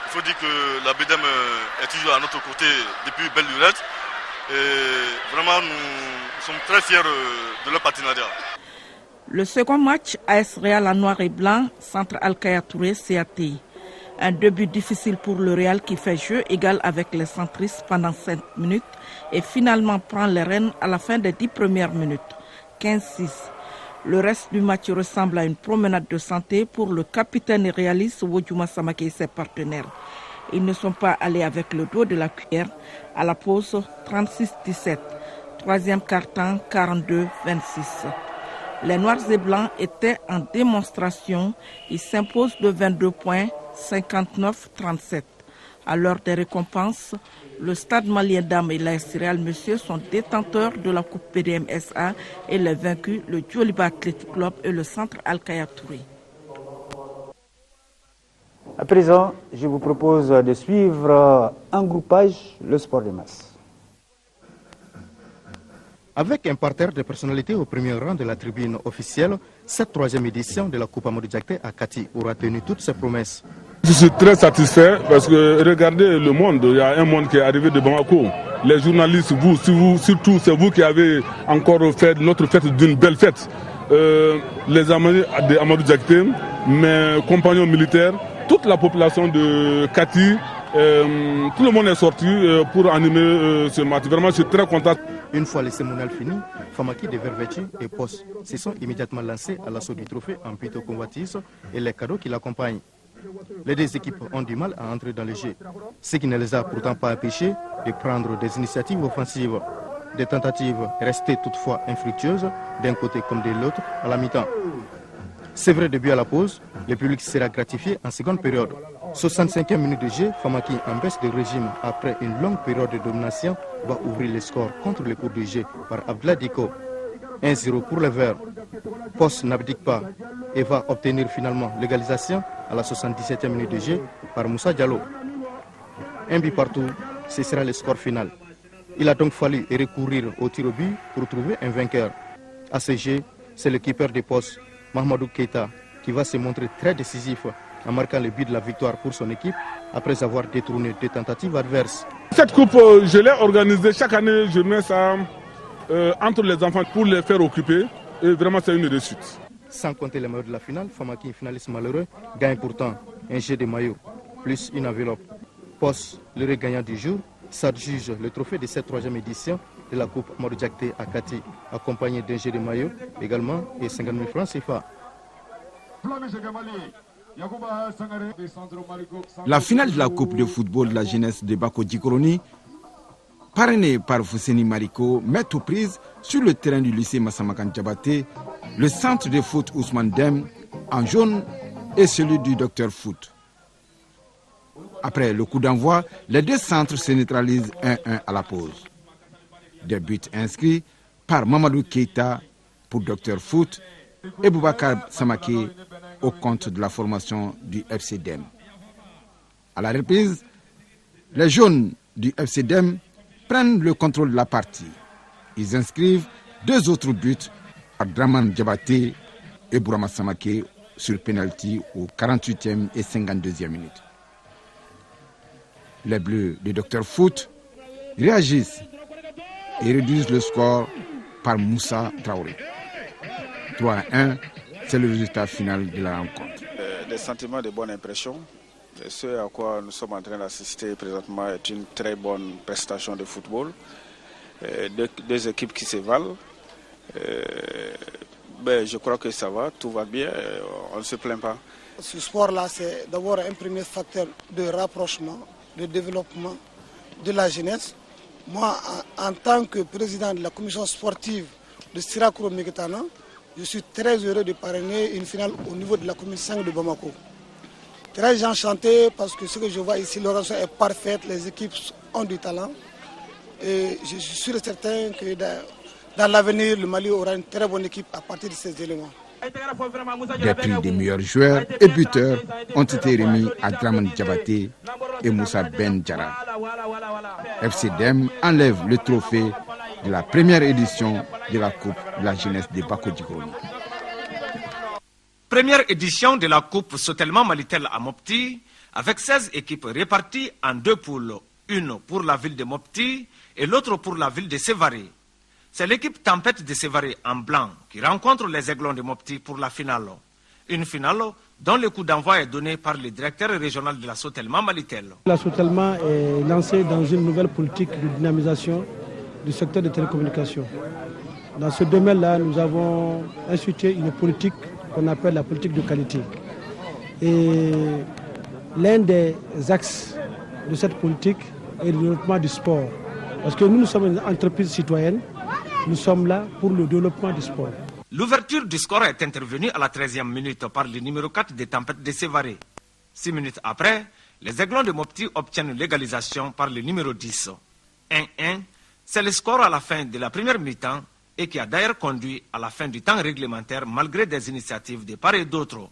Il faut dire que la BDM est toujours à notre côté depuis belle lurette. Et vraiment, nous sommes très fiers de leur partenariat. Le second match, AS Real en noir et blanc, Centre Al-Kaya Touré, CAT. Un début difficile pour le Real qui fait jeu égal avec les centristes pendant 5 minutes et finalement prend les rênes à la fin des 10 premières minutes. 15-6. Le reste du match ressemble à une promenade de santé pour le capitaine réaliste Wodjouma Samake et ses partenaires. Ils ne sont pas allés avec le dos de la cuillère. À la pause, 36-17. Troisième quart-temps, 42-26. Les Noirs et Blancs étaient en démonstration. Ils s'imposent de 22 points, 59-37. À l'heure des récompenses, le Stade malien Dames et l'AS Real Monsieur sont détenteurs de la Coupe BDM-SA et les vaincus, le Djoliba Athletic Club et le Centre Al-Kaya Touré. À présent, je vous propose de suivre en groupage le sport des masses. Avec un parterre de personnalités au premier rang de la tribune officielle, cette troisième édition de la Coupe Amadou Diakité à Kati aura tenu toutes ses promesses. Je suis très satisfait parce que regardez le monde, il y a un monde qui est arrivé de Bamako. Les journalistes, surtout c'est vous qui avez encore fait notre fête d'une belle fête. Les amis de Amadou Diakité, mes compagnons militaires, toute la population de Kati, tout le monde est sorti pour animer ce match. Vraiment, je suis très content. Une fois les cérémoniales finies, Famaki de Verveti et Post se sont immédiatement lancés à l'assaut du trophée en plutôt convoitise et les cadeaux qui l'accompagnent. Les deux équipes ont du mal à entrer dans le jeu, ce qui ne les a pourtant pas empêchés de prendre des initiatives offensives. Des tentatives restées toutefois infructueuses d'un côté comme de l'autre à la mi-temps. C'est vrai, début à la pause, le public sera gratifié en seconde période. 65e minute de jeu, Famaki en baisse de régime après une longue période de domination va ouvrir le score contre le cours de jeu par Abdallah Diko. 1-0 pour les Verts. Poste n'abdique pas et va obtenir finalement l'égalisation à la 77e minute de jeu par Moussa Diallo. Un but partout, ce sera le score final. Il a donc fallu recourir au tir au but pour trouver un vainqueur. À ce jeu, c'est le keeper des postes, Mahamadou Keita, qui va se montrer très décisif en marquant le but de la victoire pour son équipe après avoir détourné des tentatives adverses. Cette coupe, je l'ai organisée chaque année, je mets ça entre les enfants pour les faire occuper et vraiment c'est une réussite. Sans compter les maillots de la finale, Famaki, finaliste malheureux, gagne pourtant un jeu de maillot plus une enveloppe. Poste, le gagnant du jour, s'adjuge le trophée de cette 3e édition de la Coupe Amadou Diakité à Kati, accompagné d'un jeu de maillot également et 50 000 francs CFA. La finale de la Coupe de football de la jeunesse de Bako Djikoroni, parrainée par Fousseni Mariko, met aux prises sur le terrain du lycée Massamakan Diabaté le centre de foot Ousmane Dem en jaune et celui du Docteur Foot. Après le coup d'envoi, les deux centres se neutralisent 1-1 à la pause. Des buts inscrits par Mamadou Keita pour Docteur Foot et Boubacar Samake au compte de la formation du FC Dem. À la reprise, les jaunes du FC Dem prennent le contrôle de la partie. Ils inscrivent deux autres buts par Draman Diabaté et Bourama Samake sur penalty aux 48e et 52e minutes. Les Bleus du Docteur Foot réagissent et réduisent le score par Moussa Traoré. 3-1, c'est le résultat final de la rencontre. Des sentiments de bonne impression. Ce à quoi nous sommes en train d'assister présentement est une très bonne prestation de football. Deux équipes qui se valent. Je crois que ça va, tout va bien, on ne se plaint pas. Ce sport-là, c'est d'abord un premier facteur de rapprochement, de développement de la jeunesse. Moi, en tant que président de la commission sportive de Sirakoro Meketana, je suis très heureux de parrainer une finale au niveau de la commune 5 de Bamako. Très enchanté parce que ce que je vois ici, l'organisation est parfaite, les équipes ont du talent. Et je suis sûr et certain que dans l'avenir, le Mali aura une très bonne équipe à partir de ces éléments. Des prix des meilleurs joueurs et buteurs ont été remis à Draman Diabaté et Moussa Ben Djara. FC Dem enlève le trophée de la première édition de la Coupe de la jeunesse de Bako Djikoroni. Première édition de la Coupe Sotelma Malitel à Mopti, avec 16 équipes réparties en deux poules, une pour la ville de Mopti et l'autre pour la ville de Sévaré. C'est l'équipe Tempête de Sévaré en blanc qui rencontre les Aiglons de Mopti pour la finale. Une finale dont le coup d'envoi est donné par le directeur régional de la Sotelma Malitel. La Sotelma est lancée dans une nouvelle politique de dynamisation du secteur des télécommunications. Dans ce domaine-là, nous avons institué une politique qu'on appelle la politique de qualité. Et l'un des axes de cette politique est le développement du sport. Parce que nous sommes une entreprise citoyenne, nous sommes là pour le développement du sport. L'ouverture du score est intervenue à la 13e minute par le numéro 4 des Tempêtes de Sévaré. 6 minutes après, les Aiglons de Mopti obtiennent l'égalisation par le numéro 10. 1-1, c'est le score à la fin de la première mi-temps et qui a d'ailleurs conduit à la fin du temps réglementaire malgré des initiatives de part et d'autre.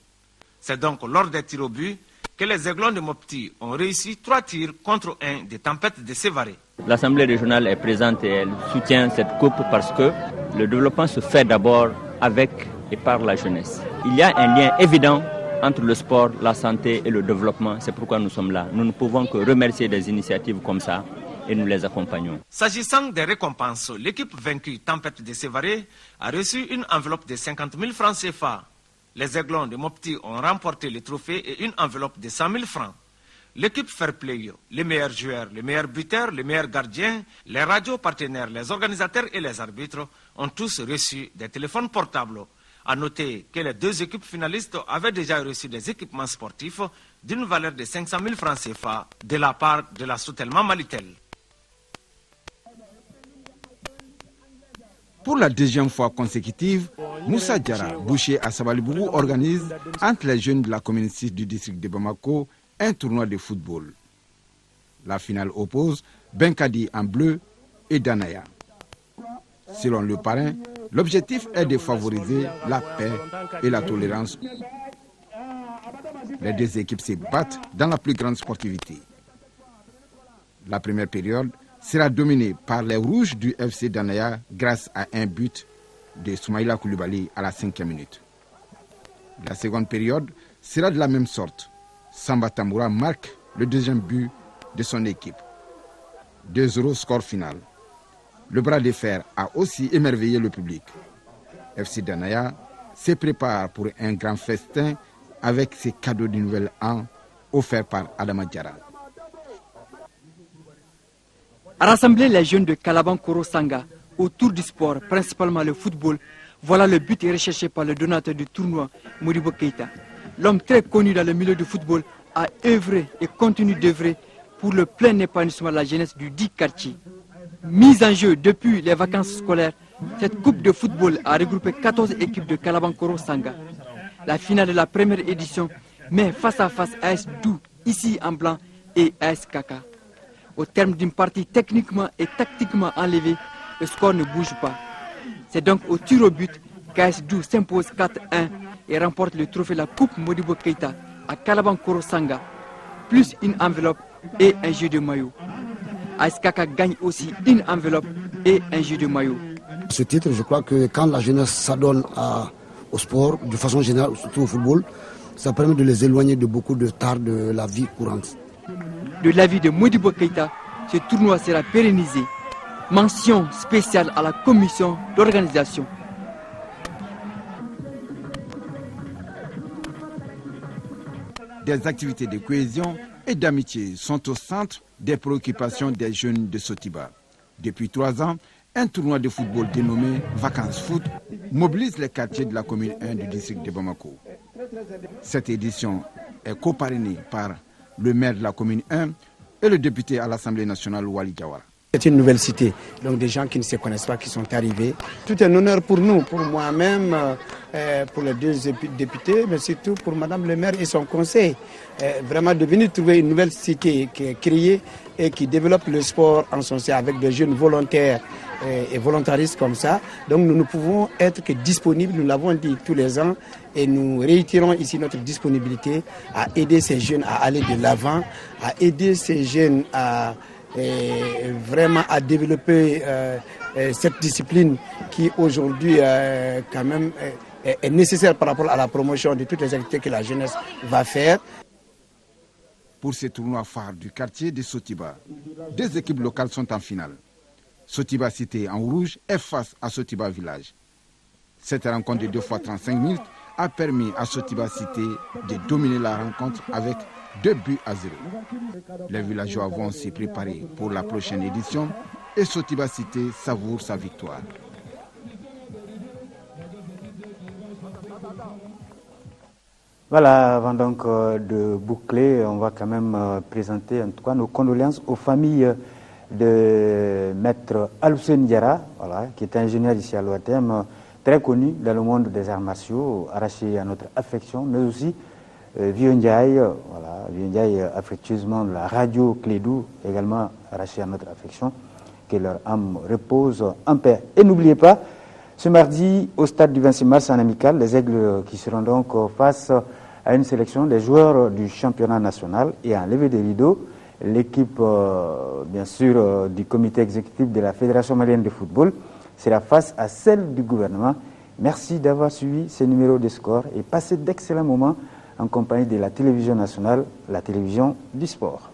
C'est donc lors des tirs au but que les Aiglons de Mopti ont réussi 3 tirs contre 1 des Tempêtes de Sévaré. L'Assemblée régionale est présente et elle soutient cette coupe parce que le développement se fait d'abord avec et par la jeunesse. Il y a un lien évident entre le sport, la santé et le développement. C'est pourquoi nous sommes là. Nous ne pouvons que remercier des initiatives comme ça et nous les accompagnons. S'agissant des récompenses, l'équipe vaincue Tempête de Sévaré a reçu une enveloppe de 50 000 francs CFA. Les Aiglons de Mopti ont remporté le trophée et une enveloppe de 100 000 francs. L'équipe Fair Play, les meilleurs joueurs, les meilleurs buteurs, les meilleurs gardiens, les radios partenaires, les organisateurs et les arbitres ont tous reçu des téléphones portables. A noter que les deux équipes finalistes avaient déjà reçu des équipements sportifs d'une valeur de 500 000 francs CFA de la part de la Sotelma Malitel. Pour la deuxième fois consécutive, Moussa Diarra, boucher à Sabalibougou, organise entre les jeunes de la commune 6 du district de Bamako un tournoi de football. La finale oppose Benkadi en bleu et Danaya. Selon le parrain, l'objectif est de favoriser la paix et la tolérance. Les deux équipes se battent dans la plus grande sportivité. La première période sera dominée par les rouges du FC Danaya grâce à un but de Soumaïla Koulibaly à la 5e minute. La seconde période sera de la même sorte. Samba Tamboura marque le deuxième but de son équipe. 2-0 score final. Le bras de fer a aussi émerveillé le public. FC Danaya se prépare pour un grand festin avec ses cadeaux du nouvel an offerts par Adama Diarra. Rassembler les jeunes de Kalaban Koro Sanga autour du sport, principalement le football, voilà le but recherché par le donateur du tournoi, Modibo Keïta. L'homme très connu dans le milieu du football a œuvré et continue d'œuvrer pour le plein épanouissement de la jeunesse du dit quartier. Mise en jeu depuis les vacances scolaires, cette coupe de football a regroupé 14 équipes de Kalaban Koro Sanga. La finale de la première édition met face à face AS Dou, ici en blanc, et AS Kaka. Au terme d'une partie techniquement et tactiquement enlevée, le score ne bouge pas. C'est donc au tir au but qu'AS Dou s'impose 4-1 et remporte le trophée de la Coupe Modibo Keïta à Kalaban Koro Sanga, plus une enveloppe et un jeu de maillot. AS Kaka gagne aussi une enveloppe et un jeu de maillot. Ce titre, je crois que quand la jeunesse s'adonne au sport, de façon générale, surtout au football, ça permet de les éloigner de beaucoup de tares de la vie courante. De l'avis de Modibo Keïta, ce tournoi sera pérennisé. Mention spéciale à la commission d'organisation. Des activités de cohésion et d'amitié sont au centre des préoccupations des jeunes de Sotiba. Depuis 3 ans, un tournoi de football dénommé Vacances Foot mobilise les quartiers de la commune 1 du district de Bamako. Cette édition est coparrainée par le maire de la commune 1 et le député à l'Assemblée nationale Wali Diawara. C'est une nouvelle cité, donc des gens qui ne se connaissent pas, qui sont arrivés. Tout est un honneur pour nous, pour moi-même, pour les deux députés, mais surtout pour Madame le maire et son conseil. Vraiment de venir trouver une nouvelle cité qui est créée et qui développe le sport en son sein avec des jeunes volontaires et volontaristes comme ça. Donc nous ne pouvons être que disponibles, nous l'avons dit tous les ans, et nous réitérons ici notre disponibilité à aider ces jeunes à aller de l'avant, à aider ces jeunes à vraiment à développer cette discipline qui aujourd'hui quand même est nécessaire par rapport à la promotion de toutes les activités que la jeunesse va faire. Pour ce tournoi phare du quartier de Sotiba, 2 équipes locales sont en finale. Sotiba Cité en rouge est face à Sotiba Village. Cette rencontre de 2 fois 35 minutes a permis à Sotiba Cité de dominer la rencontre avec 2 buts à 0. Les villageois vont s'y préparer pour la prochaine édition et Sotiba Cité savoure sa victoire. Voilà, avant donc de boucler, on va quand même présenter en tout cas nos condoléances aux familles de Maître Aloussène Diarra, voilà, qui est ingénieur ici à l'OATM, très connu dans le monde des arts martiaux, arraché à notre affection, mais aussi Vieux Ndiaye, voilà, Vieux Ndiaye affectueusement de la radio Clédou, également arraché à notre affection, que leur âme repose en paix. Et n'oubliez pas, ce mardi, au stade du 26 mars en amical, les Aigles qui seront donc face à une sélection des joueurs du championnat national et en levée des rideaux, l'équipe, bien sûr, du comité exécutif de la Fédération malienne de football sera face à celle du gouvernement. Merci d'avoir suivi ces numéros de score et passé d'excellents moments en compagnie de la télévision nationale, la télévision du sport.